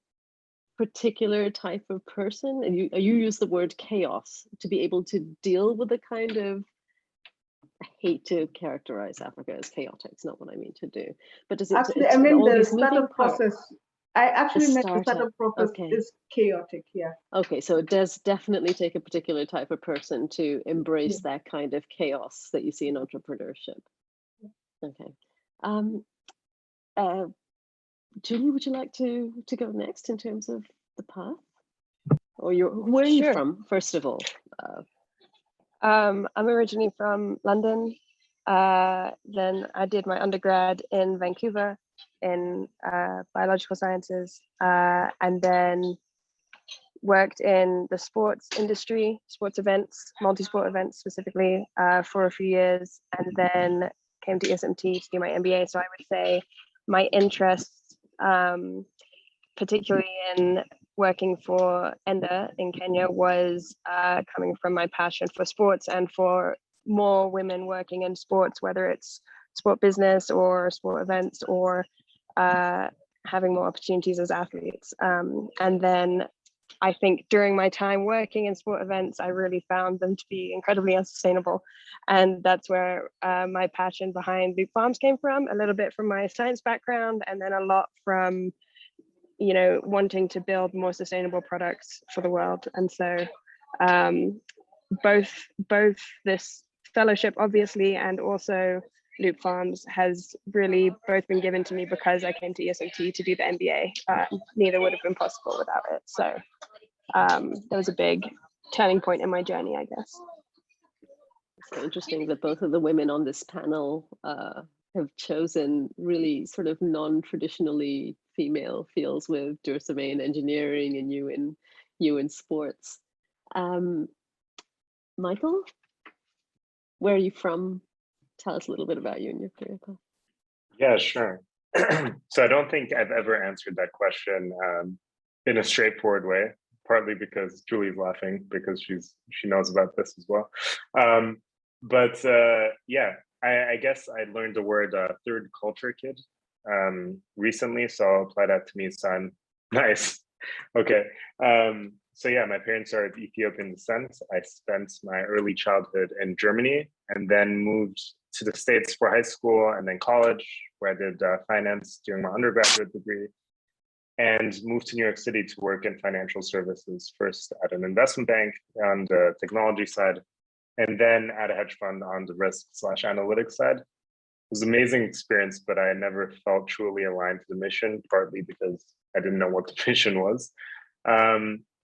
S2: particular type of person, and you use the word chaos, to be able to deal with the kind of, I hate to characterize Africa as chaotic, it's not what I mean to do, but does it
S6: actually, I mean
S2: all
S6: the
S2: these moving
S6: startup
S2: parts,
S6: process, I actually meant the startup process
S2: okay,
S6: is chaotic, yeah.
S2: Okay, so it does definitely take a particular type of person to embrace that kind of chaos that you see in entrepreneurship. Okay. Julie, would you like to go next in terms of the path? Or where are you from, first of all?
S7: I'm originally from London. Then I did my undergrad in Vancouver in biological sciences, and then worked in the sports industry, sports events, multi-sport events specifically, for a few years, and then came to ESMT to do my MBA. So I would say my interests, particularly in working for Enda in Kenya, was coming from my passion for sports and for more women working in sports, whether it's sport business or sport events or having more opportunities as athletes. And then I think during my time working in sport events, I really found them to be incredibly unsustainable. And that's where my passion behind Loop Farms came from, a little bit from my science background, and then a lot from, you know, wanting to build more sustainable products for the world. And so both this fellowship, obviously, and also Loop Farms has really both been given to me because I came to ESMT to do the MBA. Neither would have been possible without it. So there was a big turning point in my journey, I guess.
S2: It's so interesting that both of the women on this panel have chosen really sort of non-traditionally female fields, with Duroseme in engineering and you in sports. Michael, where are you from? Tell us a little bit about you and your career path.
S4: Yeah, sure. So I don't think I've ever answered that question in a straightforward way, partly because Julie's laughing because she knows about this as well. But yeah, I guess I learned the word third culture kid recently, so I'll apply that to me, son. Nice. Okay. So yeah, my parents are of Ethiopian descent. I spent my early childhood in Germany and then moved to the States for high school and then college, where I did finance during my undergraduate degree, and moved to New York City to work in financial services, first at an investment bank on the technology side, and then at a hedge fund on the risk/analytics side. It was an amazing experience, but I never felt truly aligned to the mission, partly because I didn't know what the mission was.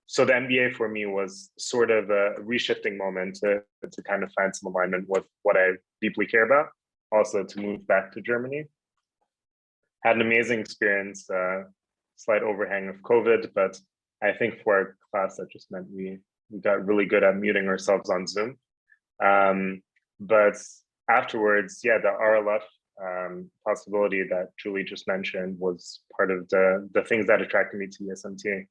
S4: So the MBA for me was sort of a reshifting moment to kind of find some alignment with what I deeply care about, also to move back to Germany. Had an amazing experience, slight overhang of COVID, but I think for our class, that just meant we got really good at muting ourselves on Zoom. But afterwards, yeah, the RLF possibility that Julie just mentioned was part of the things that attracted me to ESMT.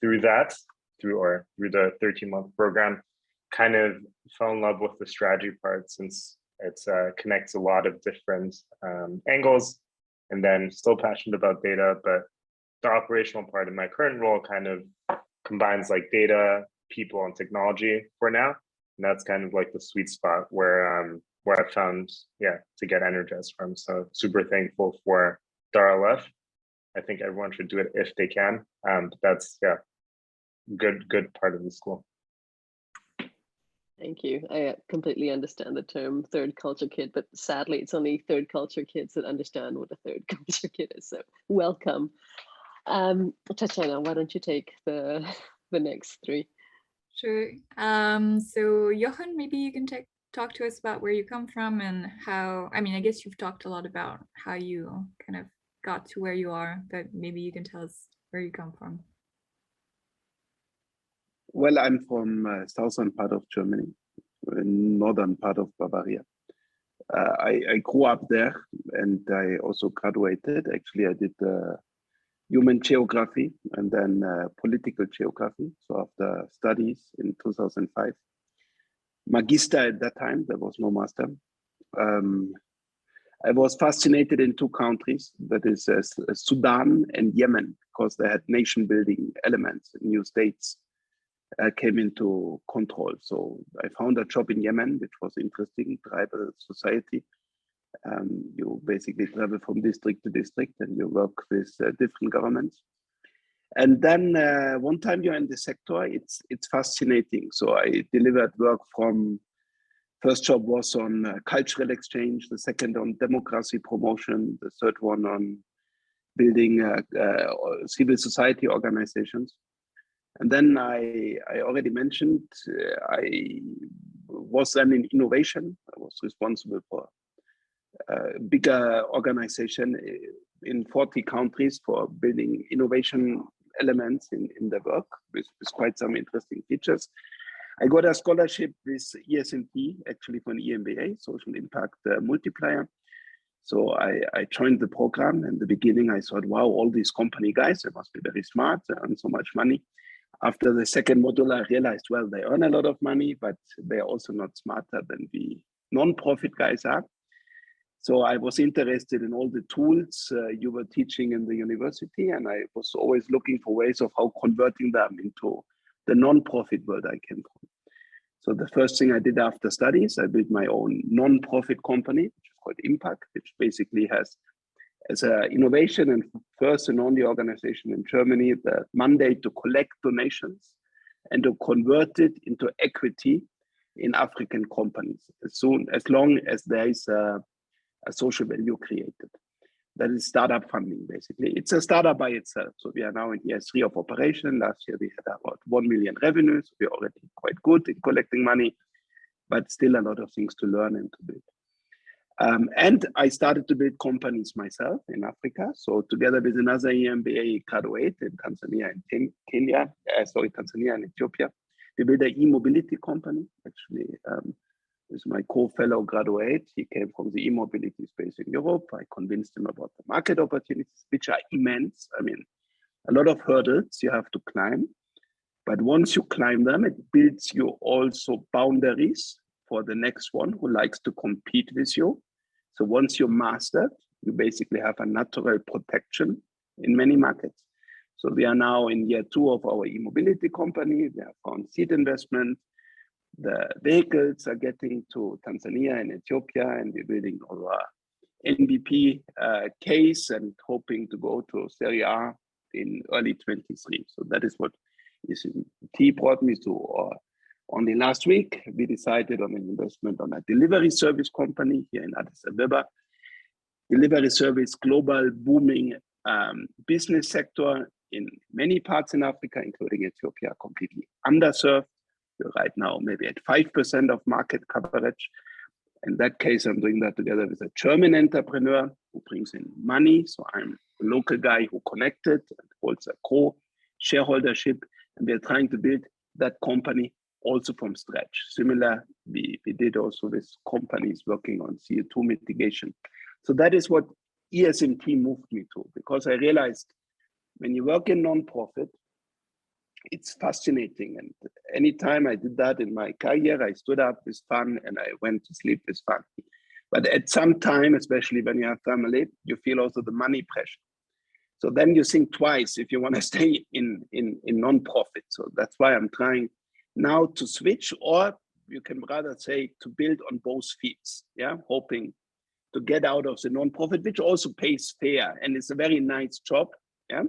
S4: Through the 13-month program, kind of fell in love with the strategy part, since it connects a lot of different angles, and then still passionate about data, but the operational part in my current role kind of combines like data, people, and technology for now. And that's kind of like the sweet spot where I found, to get energized from. So super thankful for the RLF. I think everyone should do it if they can. But that's good part of the school.
S2: Thank you. I completely understand the term third culture kid, but sadly, it's only third culture kids that understand what a third culture kid is. So welcome. Tatiana, why don't you take the next three?
S1: Sure. So Jochen, maybe you can talk to us about where you come from and how, I mean, I guess you've talked a lot about how you kind of got to where you are, but maybe you can tell us where you come from.
S3: Well, I'm from southern part of Germany, northern part of Bavaria. I grew up there, and I also graduated. Actually, I did human geography and then political geography. So after studies in 2005, Magister at that time, there was no master. I was fascinated in two countries, that is Sudan and Yemen, because they had nation building elements. New states came into control. So I found a job in Yemen, which was interesting, tribal society. You basically travel from district to district and you work with different governments. And then one time you're in the sector, it's fascinating. So I delivered work from, first job was on cultural exchange, the second on democracy promotion, the third one on building civil society organizations. And then I already mentioned, I was then in innovation. I was responsible for a bigger organization in 40 countries for building innovation elements in the work with quite some interesting features. I got a scholarship with ESMT, actually for an EMBA, Social Impact Multiplier. So I joined the program. In the beginning, I thought, wow, all these company guys, they must be very smart, they earn so much money. After the second module, I realized, well, they earn a lot of money, but they're also not smarter than the non-profit guys are. So I was interested in all the tools you were teaching in the university, and I was always looking for ways of how converting them into the non-profit world I came from. So the first thing I did after studies, I built my own non-profit company, which is called impacc, which basically has as an innovation and first and only organization in Germany the mandate to collect donations and to convert it into equity in African companies as long as there is a social value created. That is startup funding, basically. It's a startup by itself. So we are now in year 3 of operation. Last year we had about 1 million revenues. We're already quite good in collecting money, but still a lot of things to learn and to build. And I started to build companies myself in Africa. So together with another EMBA graduate in Tanzania and Tanzania and Ethiopia, we built an e-mobility company, actually, with my co-fellow graduate. He came from the e-mobility space in Europe. I convinced him about the market opportunities, which are immense. I mean, a lot of hurdles you have to climb. But once you climb them, it builds you also boundaries for the next one who likes to compete with you. So once you master, you basically have a natural protection in many markets. So we are now in year 2 of our e-mobility company. We have found seed investment. The vehicles are getting to Tanzania and Ethiopia, and we're building our MVP case and hoping to go to Serie A in early 23. So that is what ESMT brought me to. Only last week, we decided on an investment on a delivery service company here in Addis Ababa. Delivery service, global booming business sector in many parts in Africa, including Ethiopia, completely underserved. We're right now maybe at 5% of market coverage. In that case, I'm doing that together with a German entrepreneur who brings in money. So I'm a local guy who connected and holds a co-shareholdership. And we're trying to build that company also from scratch. Similar, we did also with companies working on CO2 mitigation. So that is what ESMT moved me to, because I realized when you work in non-profit, it's fascinating. And anytime I did that in my career, I stood up with fun and I went to sleep with fun. But at some time, especially when you have family, you feel also the money pressure. So then you think twice if you want to stay in non-profit. So that's why I'm trying now to switch, or you can rather say to build on both fields, yeah, hoping to get out of the non-profit, which also pays fair and it's a very nice job, yeah.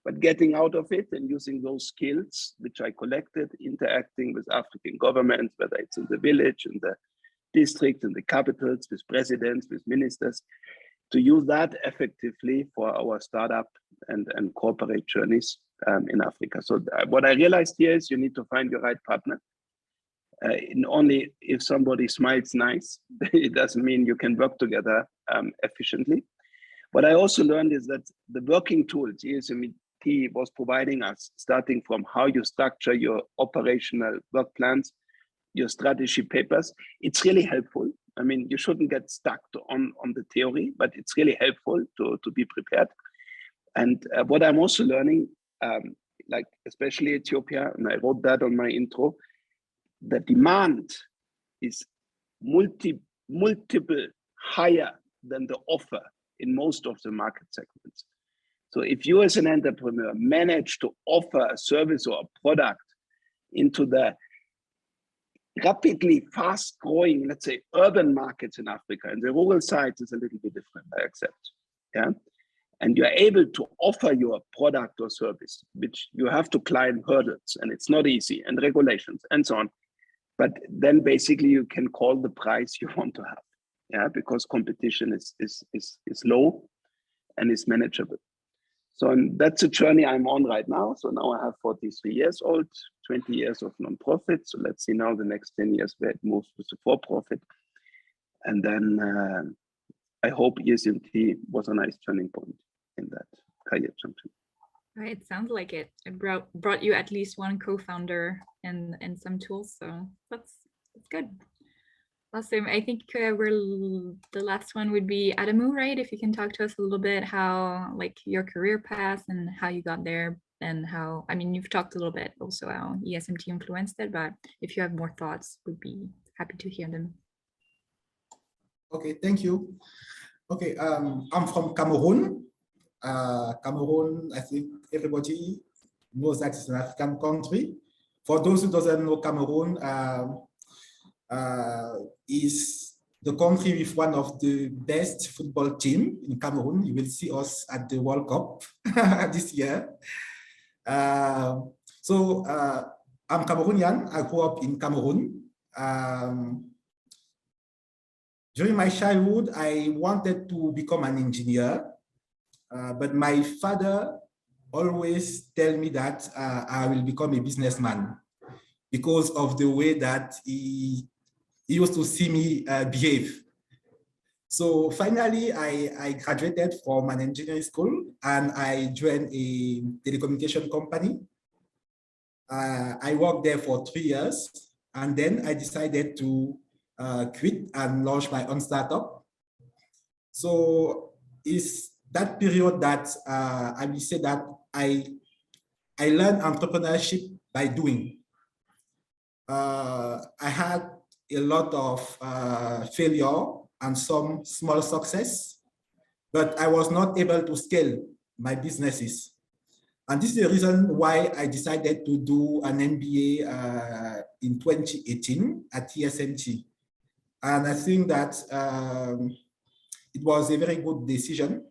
S3: But getting out of it and using those skills, which I collected, interacting with African governments, whether it's in the village, in the district, in the capitals, with presidents, with ministers, to use that effectively for our startup and corporate journeys in Africa. So what I realized here is you need to find your right partner. And only if somebody smiles nice, it doesn't mean you can work together efficiently. What I also learned is that the working tools ESMT was providing us, starting from how you structure your operational work plans, your strategy papers, it's really helpful. I mean, you shouldn't get stuck on the theory, but it's really helpful to be prepared. And what I'm also learning, like especially Ethiopia, and I wrote that on my intro, the demand is multiple higher than the offer in most of the market segments. So if you as an entrepreneur manage to offer a service or a product into the rapidly fast growing, let's say, urban markets in Africa, and the rural side is a little bit different, I accept, yeah? And you're able to offer your product or service, which you have to climb hurdles, and it's not easy, and regulations and so on. But then basically you can call the price you want to have, yeah, because competition is low and is manageable. So that's a journey I'm on right now. So now I have 43 years old, 20 years of non-profit. So let's see now the next 10 years where it moves to for-profit. And then I hope ESMT was a nice turning point in that career junction.
S1: Right, it sounds like it. It brought you at least one co-founder and some tools. So that's good. Awesome. I think the last one would be Adamou, right? If you can talk to us a little bit how like your career path and how you got there and how, I mean, you've talked a little bit also how ESMT influenced it, but if you have more thoughts, we'd be happy to hear them.
S5: Okay, thank you. Okay, I'm from Cameroon. Cameroon, I think everybody knows that it's an African country. For those who doesn't know Cameroon, is the country with one of the best football team in Cameroon. You will see us at the World Cup this year. I'm Cameroonian. I grew up in Cameroon. During my childhood, I wanted to become an engineer, but my father always tell me that I will become a businessman because of the way that he used to see me behave. So finally, I graduated from an engineering school and I joined a telecommunication company. I worked there for 3 years and then I decided to quit and launch my own startup. So it's that period that I will say that I learned entrepreneurship by doing. I had a lot of failure and some small success, but I was not able to scale my businesses. And this is the reason why I decided to do an MBA in 2018 at ESMT. And I think that it was a very good decision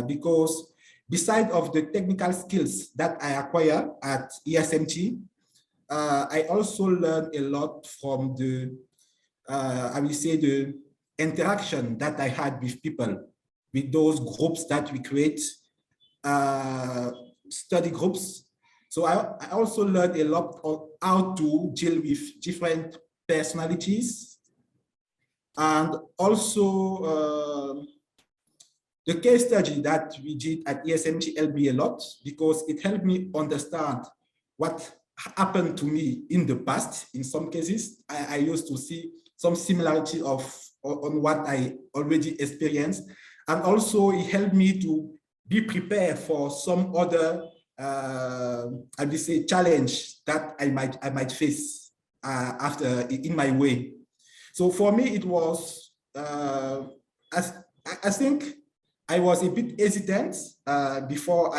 S5: because beside of the technical skills that I acquired at ESMT, I also learned a lot from the, I will say, the interaction that I had with people, with those groups that we create, study groups. So I also learned a lot of how to deal with different personalities. And also the case study that we did at ESMT helped me a lot because it helped me understand what happened to me in the past. In some cases, I used to see some similarity on what I already experienced. And also it helped me to be prepared for some other, I would say, challenge that I might face after in my way. So for me, it was, I think I was a bit hesitant before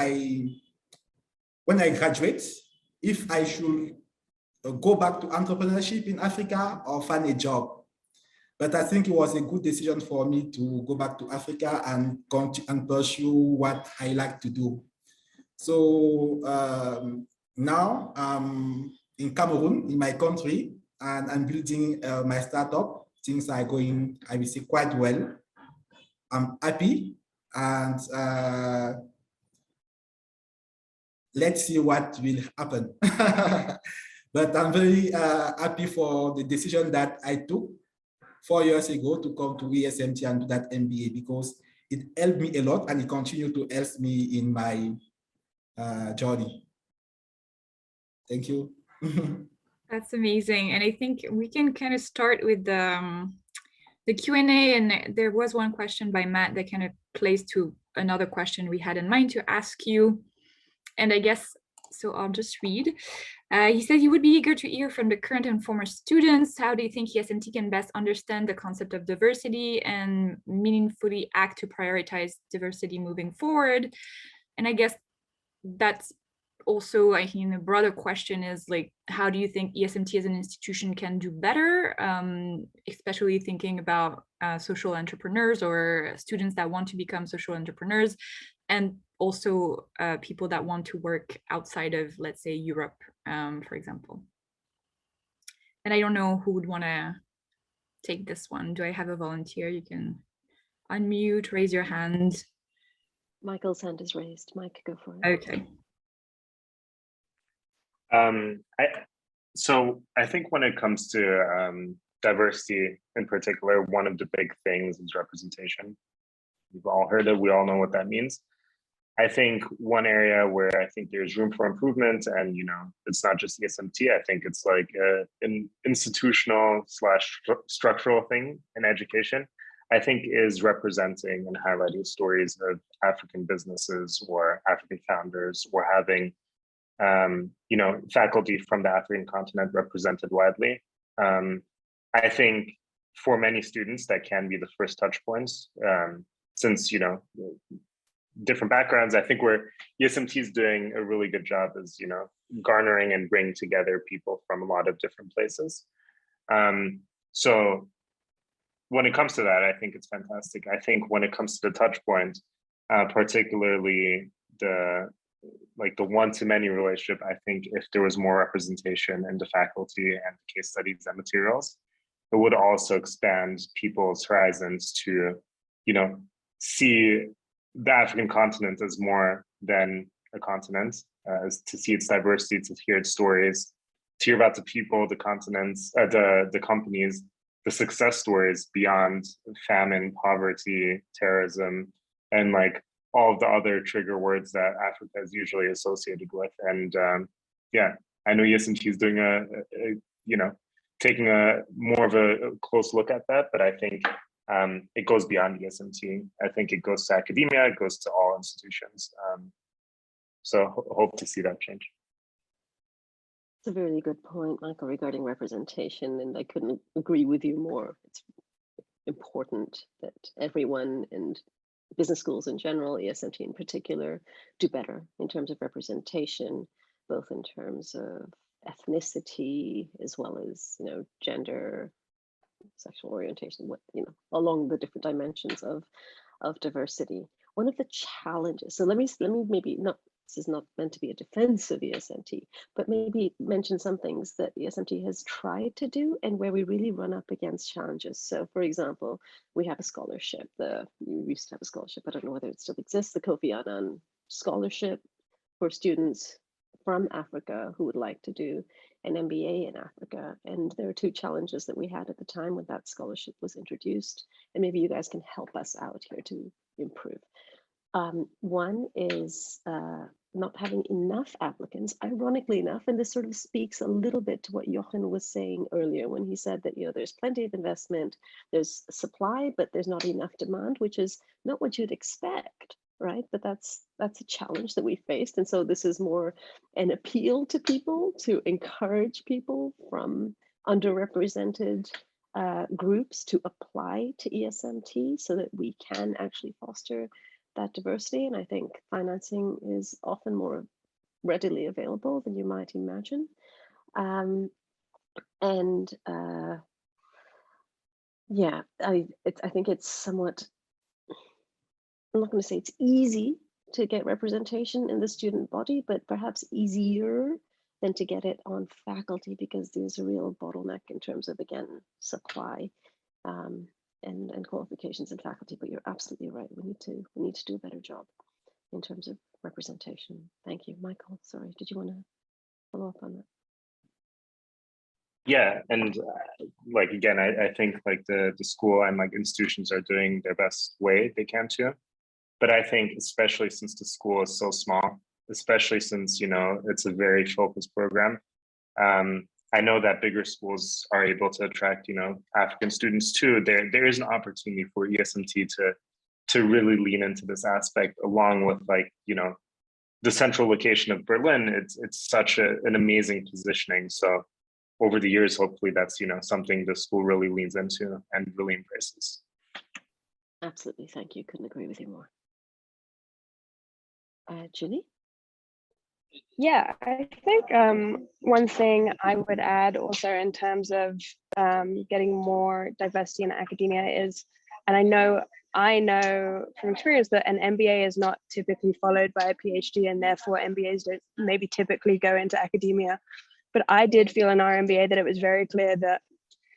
S5: when I graduate, if I should go back to entrepreneurship in Africa or find a job. But I think it was a good decision for me to go back to Africa and pursue what I like to do. So now I'm in Cameroon, in my country, and I'm building my startup. Things are going, I will say, quite well. I'm happy, and let's see what will happen. But I'm very happy for the decision that I took 4 years ago to come to ESMT and do that MBA because it helped me a lot and it continued to help me in my journey. Thank you.
S1: That's amazing. And I think we can kind of start with the Q&A, and there was one question by Matt that kind of plays to another question we had in mind to ask you. And I guess, so I'll just read. He says, you would be eager to hear from the current and former students. How do you think ESMT can best understand the concept of diversity and meaningfully act to prioritize diversity moving forward? And I guess that's also, I think, a broader question is like, how do you think ESMT as an institution can do better, especially thinking about social entrepreneurs or students that want to become social entrepreneurs, and also people that want to work outside of, let's say, Europe, for example. And I don't know who would want to take this one. Do I have a volunteer? You can unmute, raise your hand.
S2: Michael's hand is raised. Mike, go for it.
S1: Okay.
S4: So I think when it comes to diversity in particular, one of the big things is representation. We've all heard it, we all know what that means. I think one area where I think there's room for improvement, and it's not just ESMT, I think it's like an institutional / structural thing in education, I think, is representing and highlighting stories of African businesses or African founders, or having faculty from the African continent represented widely. I think for many students that can be the first touch points, since different backgrounds. I think where ESMT is doing a really good job is garnering and bringing together people from a lot of different places. So when it comes to that, I think it's fantastic. I think when it comes to the touch point, particularly the one-to-many relationship, I think if there was more representation in the faculty and case studies and materials, it would also expand people's horizons to, see the African continent as more than a continent, as to see its diversity, to hear its stories, to hear about the people, the continents, the companies, the success stories beyond famine, poverty, terrorism, and like all of the other trigger words that Africa is usually associated with. And yeah, I know ESMT is doing taking a more of a close look at that, but I think it goes beyond ESMT. I think it goes to academia, it goes to all institutions. So hope to see that change.
S2: It's a very good point, Michael, regarding representation, and I couldn't agree with you more. It's important that everyone and business schools in general, ESMT in particular, do better in terms of representation, both in terms of ethnicity as well as, you know, gender, sexual orientation, what, you know, along the different dimensions of diversity. One of the challenges, so let me maybe not, this is not meant to be a defense of ESMT, but maybe mention some things that ESMT has tried to do and where we really run up against challenges. So for example, we have a scholarship, we used to have a scholarship, I don't know whether it still exists, the Kofi Annan scholarship for students from Africa who would like to do an MBA in Africa. And there are two challenges that we had at the time when that scholarship was introduced. And maybe you guys can help us out here to improve. One is not having enough applicants, ironically enough, and this sort of speaks a little bit to what Jochen was saying earlier when he said that, you know, there's plenty of investment, there's supply, but there's not enough demand, which is not what you'd expect, right? But that's a challenge that we faced. And so this is more an appeal to people, to encourage people from underrepresented groups to apply to ESMT so that we can actually foster that diversity. And I think financing is often more readily available than you might imagine. Yeah, I think it's somewhat, I'm not going to say it's easy to get representation in the student body, but perhaps easier than to get it on faculty, because there's a real bottleneck in terms of, again, supply and qualifications in faculty. But you're absolutely right. We need to do a better job in terms of representation. Thank you, Michael. Sorry, did you want to follow up on that?
S4: Yeah, and like again, I think like the school and like institutions are doing their best way they can to. But I think especially since the school is so small, especially since, you know, it's a very focused program. I know that bigger schools are able to attract, you know, African students too. There is an opportunity for ESMT to really lean into this aspect, along with, like, you know, the central location of Berlin. It's such an amazing positioning. So over the years, hopefully that's, you know, something the school really leans into and really embraces.
S2: Absolutely, thank you. Couldn't agree with you more. Julie?
S7: Yeah, I think one thing I would add also in terms of getting more diversity in academia is, and I know from experience that an MBA is not typically followed by a PhD, and therefore MBAs don't maybe typically go into academia. But I did feel in our MBA that it was very clear that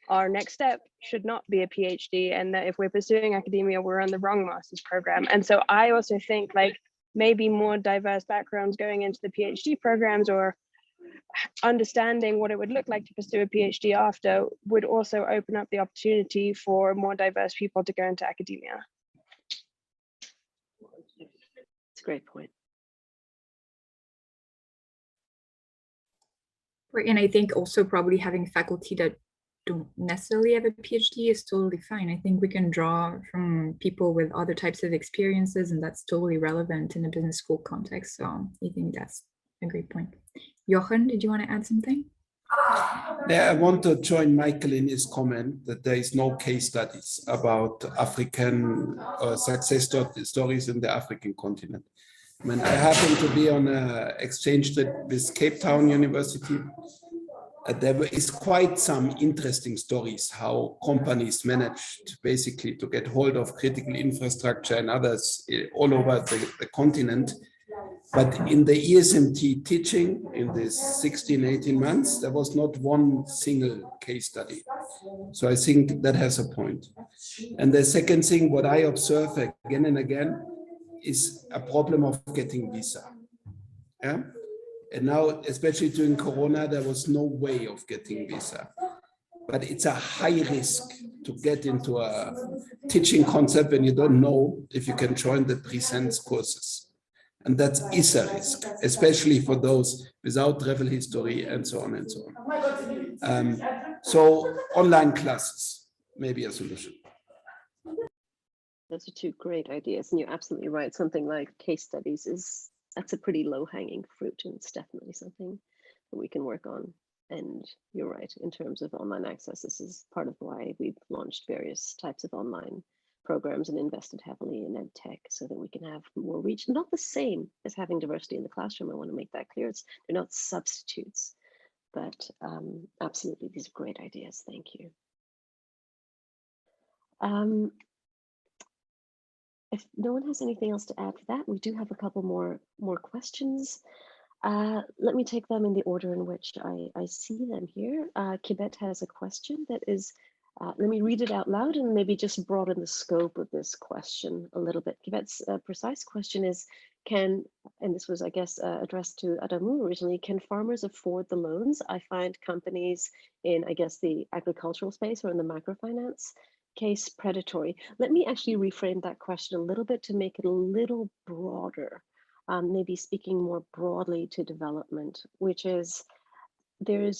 S7: our next step should not be a PhD, and that if we're pursuing academia, we're on the wrong master's program. And so I also think, like, maybe more diverse backgrounds going into the PhD programs, or understanding what it would look like to pursue a PhD after, would also open up the opportunity for more diverse people to go into academia.
S2: It's a great point.
S1: And I think also probably having faculty that don't necessarily have a PhD is totally fine. I think we can draw from people with other types of experiences, and that's totally relevant in a business school context. So I think that's a great point. Jochen, did you want to add something?
S5: Yeah, I want to join Michael in his comment that there is no case studies about African success stories in the African continent. I mean, I happen to be on an exchange trip with Cape Town University. There is quite some interesting stories how companies managed basically to get hold of critical infrastructure and others all over the continent. But in the ESMT teaching in this 16, 18 months, there was not one single case study. So I think that has a point. And the second thing, what I observe again and again, is a problem of getting visa. Yeah. And now, especially during Corona, there was no way of getting visa. But it's a high risk to get into a teaching concept when you don't know if you can join the presence courses. And that is a risk, especially for those without travel history and so on and so on. So online classes may be a solution.
S2: Those are two great ideas, and you're absolutely right. Something like case studies that's a pretty low-hanging fruit, and it's definitely something that we can work on. And you're right, in terms of online access, this is part of why we've launched various types of online programs and invested heavily in ed tech so that we can have more reach. Not the same as having diversity in the classroom. I want to make that clear. They're not substitutes, but absolutely, these are great ideas. Thank you. If no one has anything else to add to that, we do have a couple more questions. Let me take them in the order in which I see them here. Kibet has a question that is, let me read it out loud and maybe just broaden the scope of this question a little bit. Kibet's precise question is, and this was, I guess, addressed to Adamou originally, can farmers afford the loans? I find companies in, I guess, the agricultural space or in the microfinance case predatory. Let me actually reframe that question a little bit to make it a little broader. Maybe speaking more broadly to development, which is there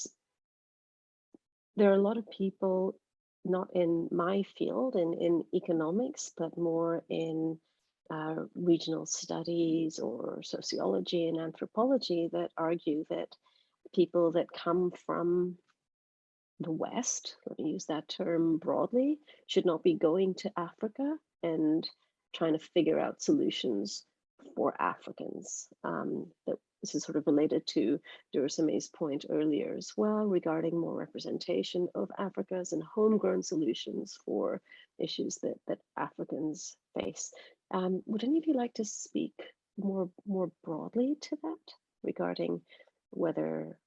S2: are a lot of people not in my field in economics, but more in regional studies or sociology and anthropology that argue that people that come from the West, let me use that term broadly, should not be going to Africa and trying to figure out solutions for Africans. This is sort of related to Duroseme's point earlier as well regarding more representation of Africa's and homegrown solutions for issues that Africans face. Would any of you like to speak more broadly to that regarding whether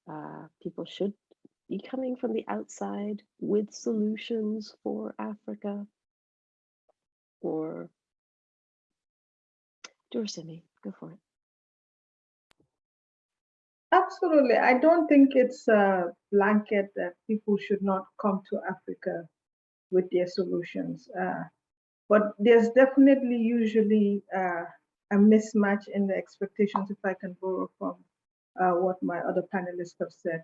S2: people should be coming from the outside with solutions for Africa? Or Duroseme, go for it.
S6: Absolutely. I don't think it's a blanket that people should not come to Africa with their solutions. But there's definitely usually a mismatch in the expectations, if I can borrow from what my other panelists have said.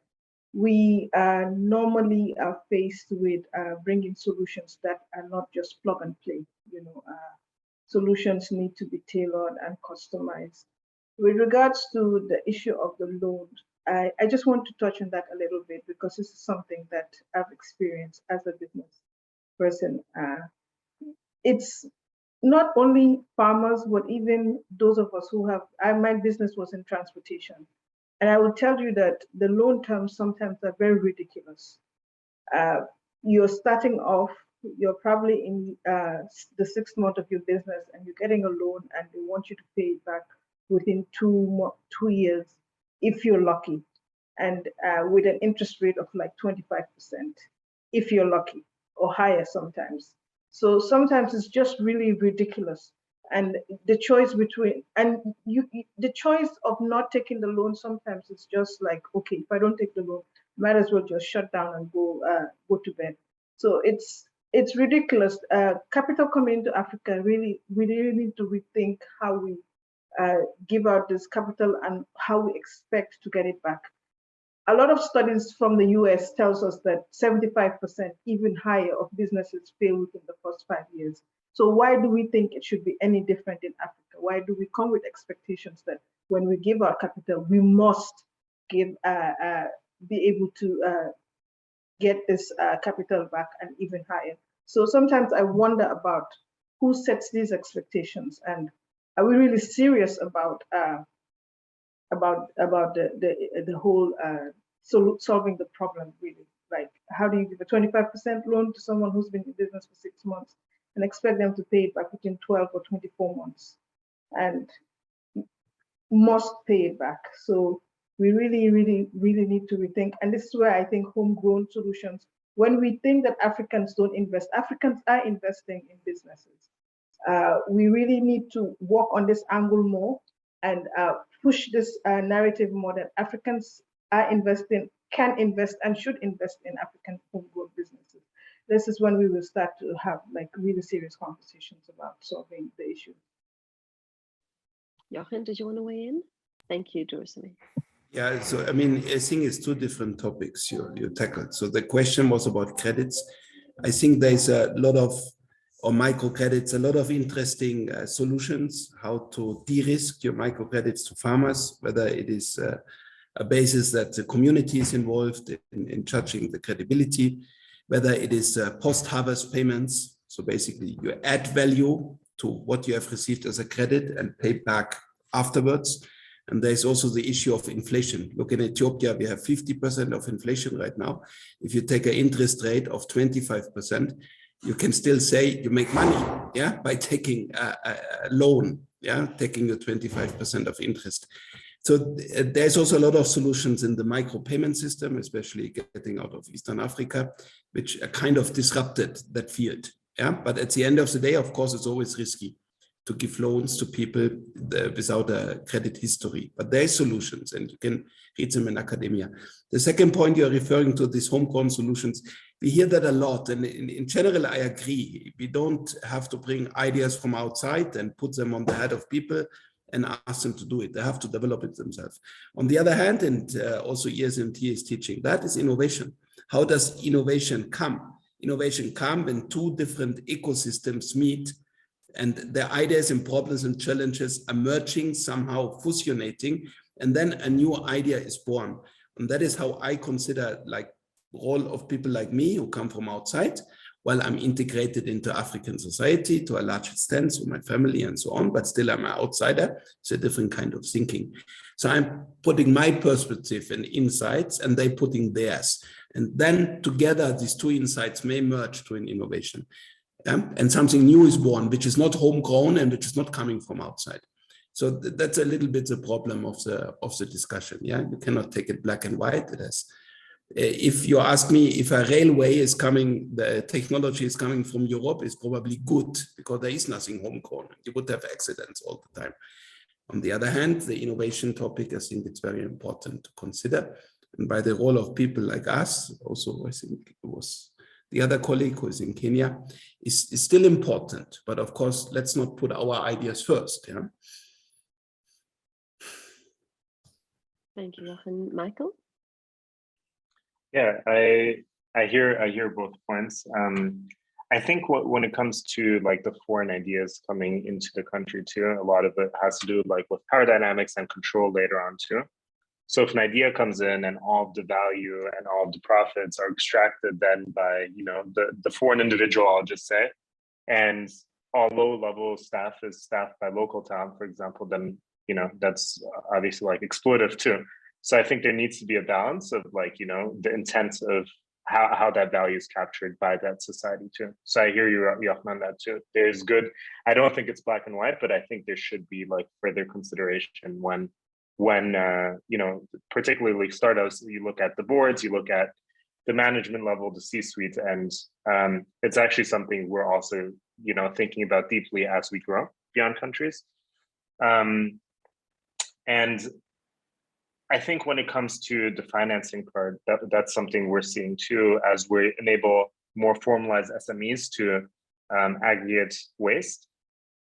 S6: We normally are faced with bringing solutions that are not just plug and play. You know, solutions need to be tailored and customized. With regards to the issue of the loan, I just want to touch on that a little bit because this is something that I've experienced as a business person. It's not only farmers, but even those of us who have, my business was in transportation. And I will tell you that the loan terms sometimes are very ridiculous. You're starting off, you're probably in the 6th month of your business and you're getting a loan and they want you to pay it back within 2 years, if you're lucky. And with an interest rate of like 25%, if you're lucky, or higher sometimes. So sometimes it's just really ridiculous. And the choice between, and the choice of not taking the loan sometimes is just like, okay, if I don't take the loan, might as well just shut down and go to bed. So it's ridiculous. Capital coming into Africa, we really need to rethink how we give out this capital and how we expect to get it back. A lot of studies from the US tells us that 75%, even higher, of businesses fail within the first 5 years. So why do we think it should be any different in Africa? Why do we come with expectations that when we give our capital, we must give be able to get this capital back and even higher? So sometimes I wonder about who sets these expectations, and are we really serious about the whole solving the problem, really? Like, how do you give a 25% loan to someone who's been in business for 6 months and expect them to pay it back within 12 or 24 months and must pay it back? So we really need to rethink. And this is where I think homegrown solutions, when we think that Africans don't invest, Africans are investing in businesses. We really need to work on this angle more and push this narrative more that Africans are investing, can invest, and should invest in African homegrown businesses. This is when we will start to have like really serious conversations about solving the issue.
S2: Jochen, did you want to weigh in? Thank you, Duroseme.
S3: Yeah, so I mean, I think it's two different topics you tackled. So the question was about credits. I think there's a lot of, or microcredits, a lot of interesting solutions, how to de-risk your microcredits to farmers, whether it is a basis that the community is involved in judging the credibility, whether it is post-harvest payments.
S5: So basically you add value to what you have received as a credit and pay back afterwards. And there's also the issue of inflation. Look, in Ethiopia, we have 50% of inflation right now. If you take an interest rate of 25%, you can still say you make money, yeah, by taking a loan, yeah, taking the 25% of interest. So there's also a lot of solutions in the micropayment system, especially getting out of Eastern Africa, which kind of disrupted that field. Yeah, but at the end of the day, of course, it's always risky to give loans to people without a credit history. But there are solutions, and you can read them in academia. The second point you're referring to, these homegrown solutions, we hear that a lot. And in general, I agree. We don't have to bring ideas from outside and put them on the head of people and ask them to do it. They have to develop it themselves. On the other hand, and also ESMT is teaching, that is innovation. How does innovation come? Innovation comes when two different ecosystems meet, and their ideas and problems and challenges are merging, somehow fusionating, and then a new idea is born. And that is how I consider like role of people like me who come from outside, while I'm integrated into African society to a large extent, so my family and so on, but still I'm an outsider. It's a different kind of thinking. So I'm putting my perspective and insights, and they putting theirs. And then together, these two insights may merge to an innovation. Yeah? And something new is born, which is not homegrown and which is not coming from outside. So that's a little bit the problem of the discussion. Yeah, you cannot take it black and white. It has. If you ask me if a railway is coming, the technology is coming from Europe, it's probably good because there is nothing homegrown. You would have accidents all the time. On the other hand, the innovation topic, I think it's very important to consider. And by the role of people like us, also I think it was the other colleague who is in Kenya, is still important. But of course, let's not put our ideas first. Yeah.
S2: Thank you, Jochen. Michael?
S4: Yeah, I hear both points. I think when it comes to like the foreign ideas coming into the country too, a lot of it has to do like with power dynamics and control later on too. So if an idea comes in and all of the value and all of the profits are extracted then by, you know, the foreign individual, I'll just say, and all low-level staff is staffed by local talent, for example, then, you know, that's obviously like exploitive too. So I think there needs to be a balance of like, you know, the intent of how that value is captured by that society too. So I hear you, Jochen, on that too. There's good, I don't think it's black and white, but I think there should be like further consideration when you know, particularly startups, you look at the boards, you look at the management level, the C-suite, and it's actually something we're also, you know, thinking about deeply as we grow beyond countries. And I think when it comes to the financing part, that's something we're seeing too, as we enable more formalized SMEs to aggregate waste.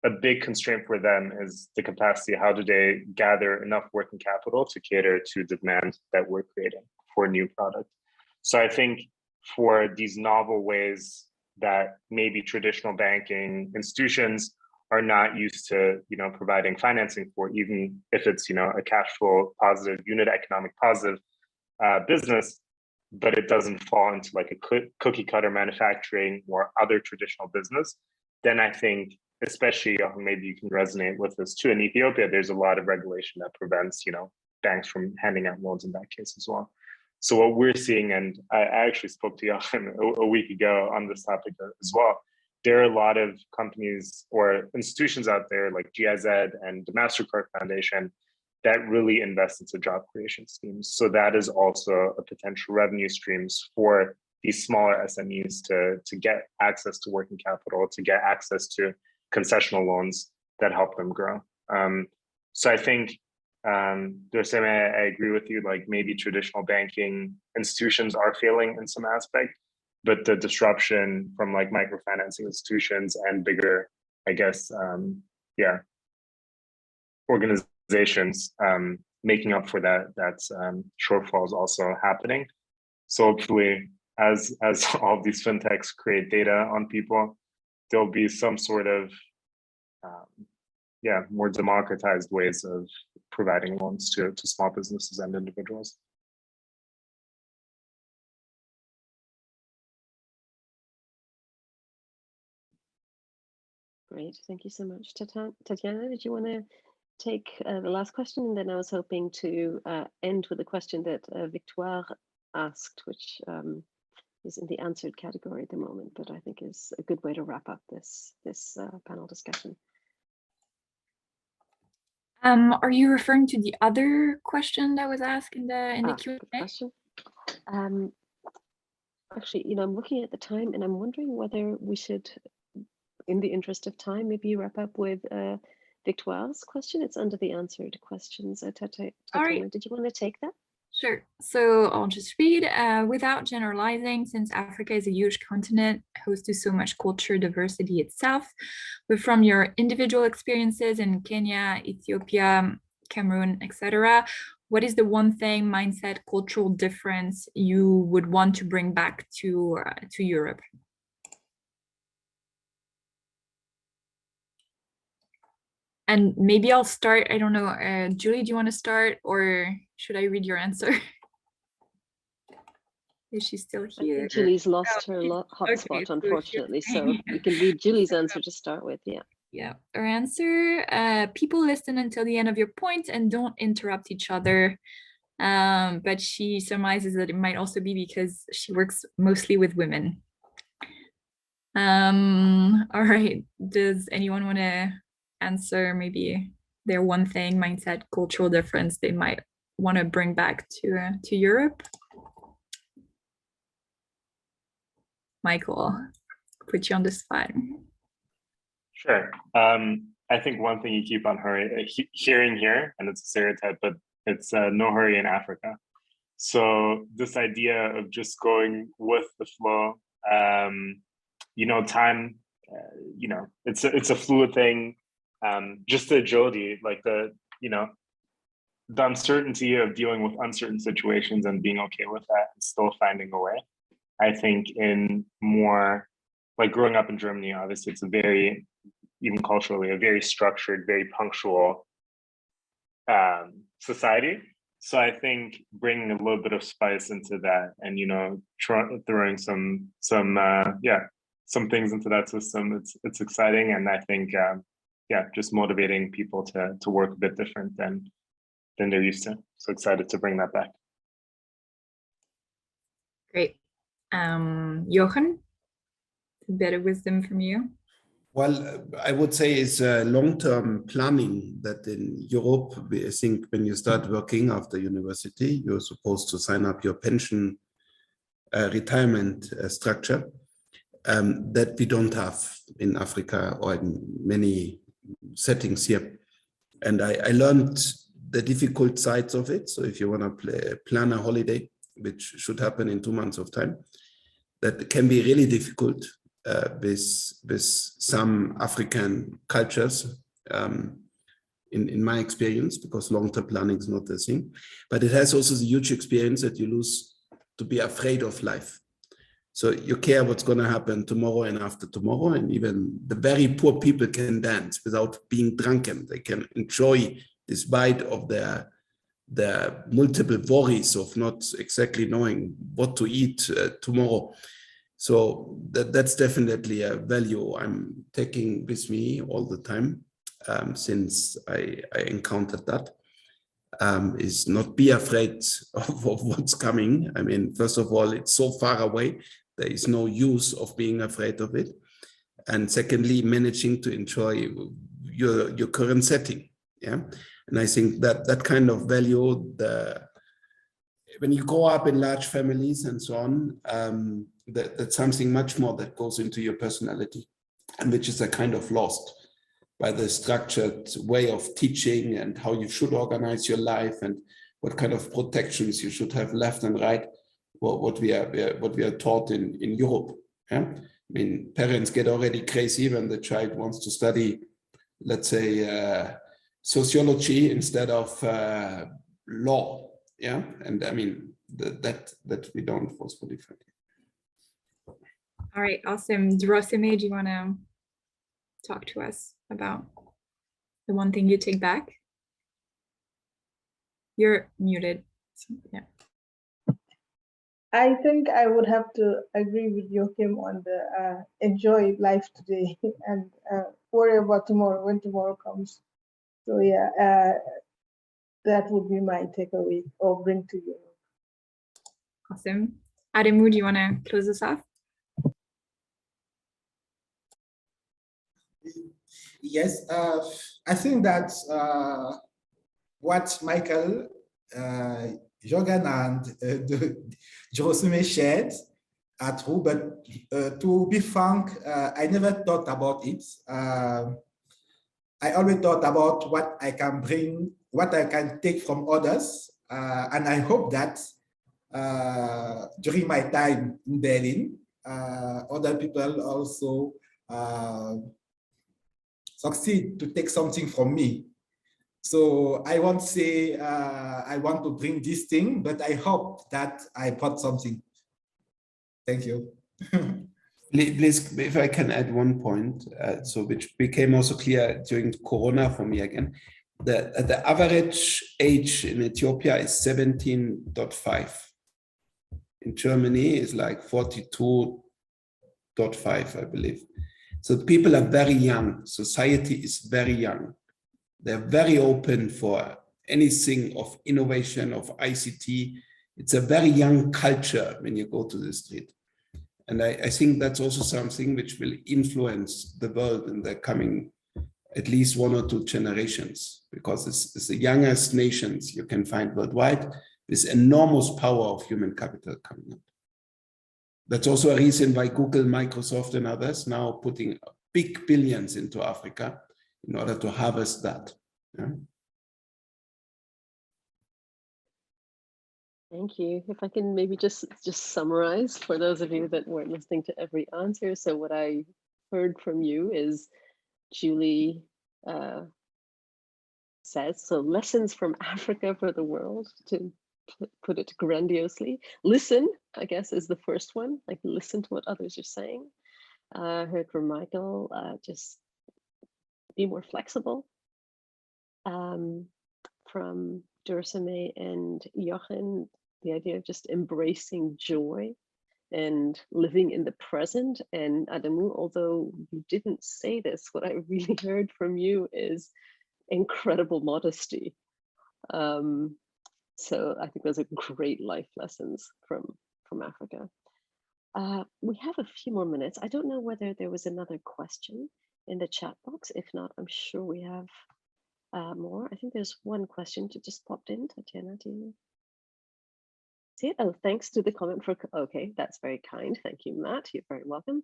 S4: A big constraint for them is the capacity. How do they gather enough working capital to cater to the demand that we're creating for a new product? So I think for these novel ways that maybe traditional banking institutions are not used to, you know, providing financing for, even if it's, you know, a cash flow positive, unit economic positive business, but it doesn't fall into like a cookie cutter manufacturing or other traditional business, then I think, especially maybe you can resonate with this too. In Ethiopia, there's a lot of regulation that prevents, you know, banks from handing out loans in that case as well. So what we're seeing, and I actually spoke to Jochen a week ago on this topic as well, there are a lot of companies or institutions out there like GIZ and the MasterCard Foundation that really invest into job creation schemes. So that is also a potential revenue streams for these smaller SMEs to get access to working capital, to get access to concessional loans that help them grow. So I think, Duroseme, I agree with you, like maybe traditional banking institutions are failing in some aspect, but the disruption from like microfinancing institutions and bigger, I guess, organizations making up for that shortfall is also happening. So hopefully, as all these fintechs create data on people, there'll be some sort of more democratized ways of providing loans to small businesses and individuals.
S2: Great, thank you so much. Tatiana, did you want to take the last question? And then I was hoping to end with a question that Victoire asked, which is in the answered category at the moment, but I think is a good way to wrap up this panel discussion.
S1: Are you referring to the other question that was asked in the Q&A?
S2: Good question. Actually, you know, I'm looking at the time and I'm wondering whether we should, in the interest of time, maybe wrap up with Victoire's question. It's under the answered questions. Tatiana,
S1: right.
S2: did you want to take that?
S1: Sure. So I'll just read, without generalizing, since Africa is a huge continent, host to so much culture diversity itself, but from your individual experiences in Kenya, Ethiopia, Cameroon, etc., what is the one thing, mindset, cultural difference you would want to bring back to Europe? And maybe I'll start, I don't know, Julie, do you want to start or should I read your answer? Is she still here?
S2: I think Julie's lost her hotspot,
S1: okay,
S2: unfortunately. So you can read Julie's answer to start with, yeah.
S1: Yeah, her answer, people listen until the end of your point and don't interrupt each other. But she surmises that it might also be because she works mostly with women. All right, does anyone want to answer maybe their one thing, mindset, cultural difference they might want to bring back to Europe? Michael, put you on the spot.
S4: Sure. I think one thing you keep on hearing here, and it's a stereotype, but it's no hurry in Africa. So this idea of just going with the flow, you know, time, you know, it's a fluid thing. Just the agility, like the uncertainty of dealing with uncertain situations and being okay with that and still finding a way. I think in more like growing up in Germany, obviously it's a very, even culturally, a very structured, very punctual society. So I think bringing a little bit of spice into that and, you know, throwing some things into that system, it's exciting. And I think, just motivating people to work a bit different than they're used to. So excited to bring that back.
S1: Great. Jochen, a bit of wisdom from you.
S5: Well, I would say it's a long-term planning that in Europe, I think when you start working after university, you're supposed to sign up your pension retirement structure that we don't have in Africa or in many settings here. And I learned the difficult sides of it. So if you want to plan a holiday, which should happen in 2 months of time, that can be really difficult with some African cultures in my experience, because long-term planning is not the thing. But it has also the huge experience that you lose to be afraid of life. So you care what's going to happen tomorrow and after tomorrow. And even the very poor people can dance without being drunken. They can enjoy despite of their multiple worries of not exactly knowing what to eat tomorrow. So that's definitely a value I'm taking with me all the time since I encountered that, is not be afraid of what's coming. I mean, first of all, it's so far away. There is no use of being afraid of it. And secondly, managing to enjoy your current setting. Yeah. And I think that kind of value, when you grow up in large families and so on, that's something much more that goes into your personality, and which is a kind of lost by the structured way of teaching and how you should organize your life and what kind of protections you should have left and right. What we are taught in Europe. Yeah? I mean, parents get already crazy when the child wants to study, let's say, sociology instead of law. Yeah, and I mean that we don't forcefully find.
S1: All right, awesome. Duroseme, do you want to talk to us about the one thing you take back? You're muted. So, yeah.
S6: I think I would have to agree with Joachim on the enjoy life today and worry about tomorrow when tomorrow comes. So yeah, that would be my takeaway or bring to you.
S1: Awesome. Adamou, do you want to close us off?
S5: Yes, I think that what Michael, Jochen, and Duroseme shared are true, but to be frank, I never thought about it. I always thought about what I can bring, what I can take from others, and I hope that during my time in Berlin, other people also succeed to take something from me. So I won't say I want to bring this thing, but I hope that I brought something. Thank you.
S3: Please, if I can add one point, so which became also clear during Corona for me again, the average age in Ethiopia is 17.5. In Germany is like 42.5, I believe. So people are very young. Society is very young. They're very open for anything of innovation, of ICT. It's a very young culture when you go to the street. And I think that's also something which will influence the world in the coming at least 1 or 2 generations, because it's the youngest nations you can find worldwide with enormous power of human capital coming up. That's also a reason why Google, Microsoft, and others now putting big billions into Africa in order to harvest that. Yeah.
S2: Thank you. If I can maybe just summarize for those of you that weren't listening to every answer. So what I heard from you is Julie says, so lessons from Africa for the world, to put it grandiosely. Listen, I guess, is the first one, like listen to what others are saying. I heard from Michael, just be more flexible. From Duroseme and Jochen, the idea of just embracing joy and living in the present. And Adamou, although you didn't say this, what I really heard from you is incredible modesty. So I think those are great life lessons from Africa. We have a few more minutes. I don't know whether there was another question in the chat box. If not, I'm sure we have more. I think there's one question that just popped in. Tatiana, do you see it? Oh, thanks to the comment for, okay, that's very kind. Thank you, Matt. You're very welcome.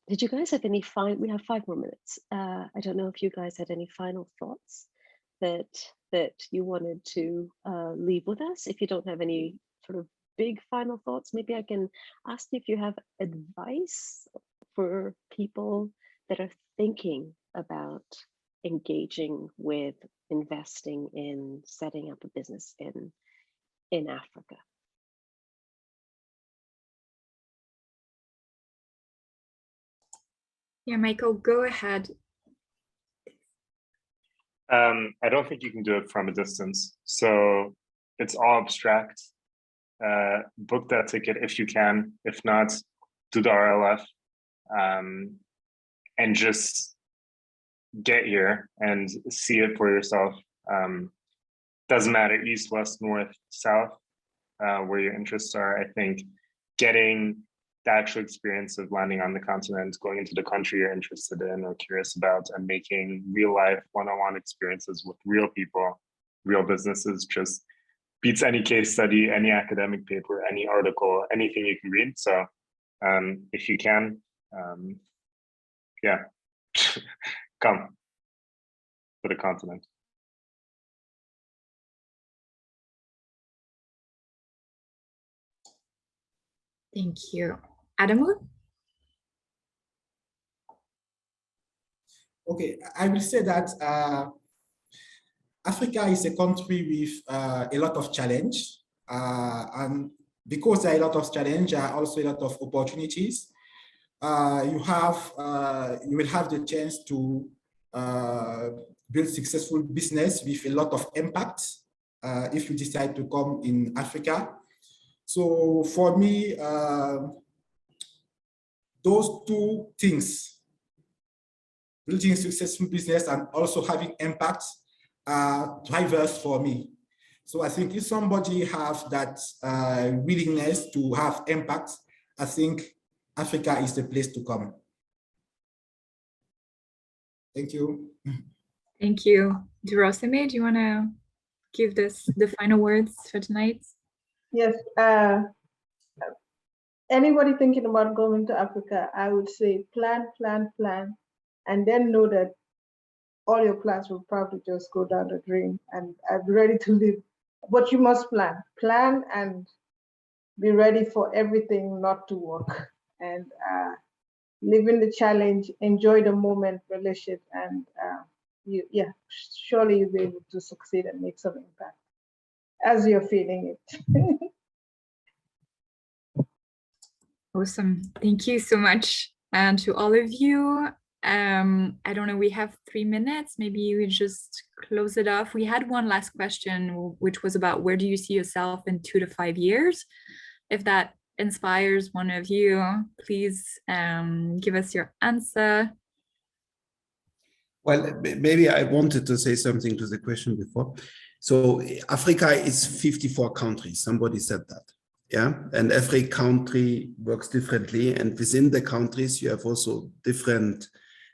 S2: Did you guys have any we have 5 more minutes. I don't know if you guys had any final thoughts that you wanted to leave with us. If you don't have any sort of big final thoughts, maybe I can ask you if you have advice for people that are thinking about engaging with investing in setting up a business in Africa.
S1: Yeah, Michael, go ahead.
S4: I don't think you can do it from a distance. So it's all abstract. Book that ticket if you can. If not, do the RLF and just get here and see it for yourself. Doesn't matter east, west, north, south, where your interests are. I think getting the actual experience of landing on the continent, going into the country you're interested in or curious about, and making real life one-on-one experiences with real people, real businesses, just beats any case study, any academic paper, any article, anything you can read. So if you can, yeah, come to the continent.
S1: Thank you. Adamou?
S5: Okay, I will say that Africa is a country with a lot of challenge, and because there are a lot of challenge, there are also a lot of opportunities. You will have the chance to build successful business with a lot of impact. if you decide to come in Africa. So for me, those two things, building successful business and also having impact, are drivers for me. So I think if somebody has that willingness to have impact, I think Africa is the place to come. Thank you.
S1: Thank you. Duroseme, do you want to give this the final words for tonight?
S6: Yes. Anybody thinking about going to Africa, I would say plan, plan, plan, and then know that all your plans will probably just go down the drain, and I'm ready to live. But you must plan and be ready for everything not to work, and live in the challenge, enjoy the moment, relish it, and surely you'll be able to succeed and make some impact as you're feeling it.
S1: Awesome. Thank you so much. And to all of you, I don't know, we have 3 minutes. Maybe we just close it off. We had one last question, which was about where do you see yourself in 2 to 5 years? If that inspires one of you, please give us your answer.
S8: Well, maybe I wanted to say something to the question before. So Africa is 54 countries. Somebody said that. Yeah, and every country works differently, and within the countries you have also different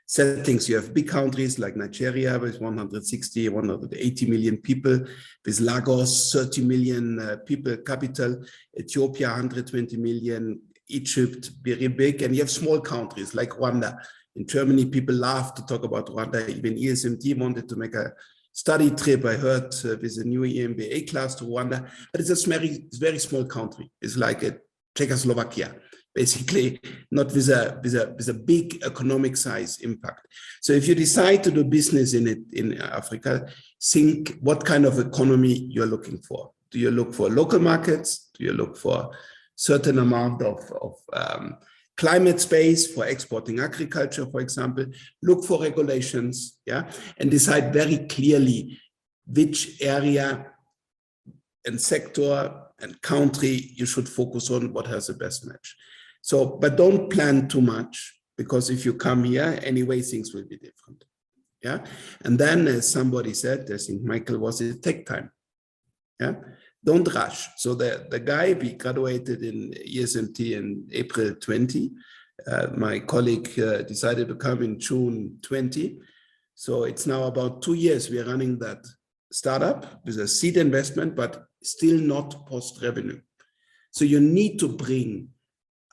S8: settings. You have big countries like Nigeria with 160, 180 million people, with Lagos, 30 million people capital, Ethiopia, 120 million, Egypt, very big, and you have small countries like Rwanda. In Germany, people love to talk about Rwanda. Even ESMT wanted to make a study trip, I heard, with a new EMBA class to Rwanda, but it's a very small country. It's like a Czechoslovakia, basically, not with a big economic size impact. So if you decide to do business in Africa, think what kind of economy you're looking for. Do you look for local markets? Do you look for certain amount of climate space for exporting agriculture, for example? Look for regulations, yeah, and decide very clearly which area and sector and country you should focus on, what has the best match. So, but don't plan too much, because if you come here, anyway, things will be different, yeah? And then, as somebody said, I think Michael was, it take time, yeah? Don't rush. So the guy, we graduated in ESMT in April 20. My colleague decided to come in June 20. So it's now about 2 years we are running that startup with a seed investment, but still not post-revenue. So you need to bring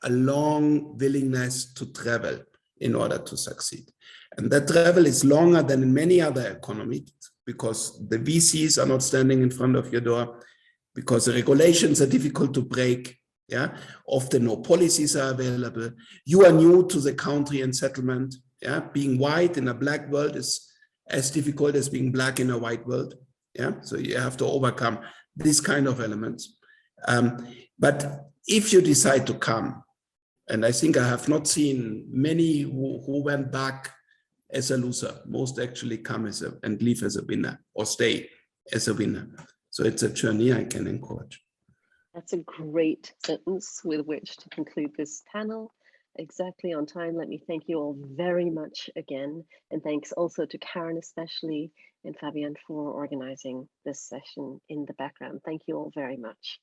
S8: a long willingness to travel in order to succeed. And that travel is longer than in many other economies, because the VCs are not standing in front of your door, because the regulations are difficult to break, yeah? Often no policies are available. You are new to the country and settlement, yeah? Being white in a black world is as difficult as being black in a white world, yeah? So you have to overcome this kind of elements. But if you decide to come, and I think I have not seen many who went back as a loser, most actually come as and leave as a winner, or stay as a winner. So it's a journey I can encourage.
S2: That's a great sentence with which to conclude this panel. Exactly on time. Let me thank you all very much again. And thanks also to Karen especially, and Fabian for organizing this session in the background. Thank you all very much.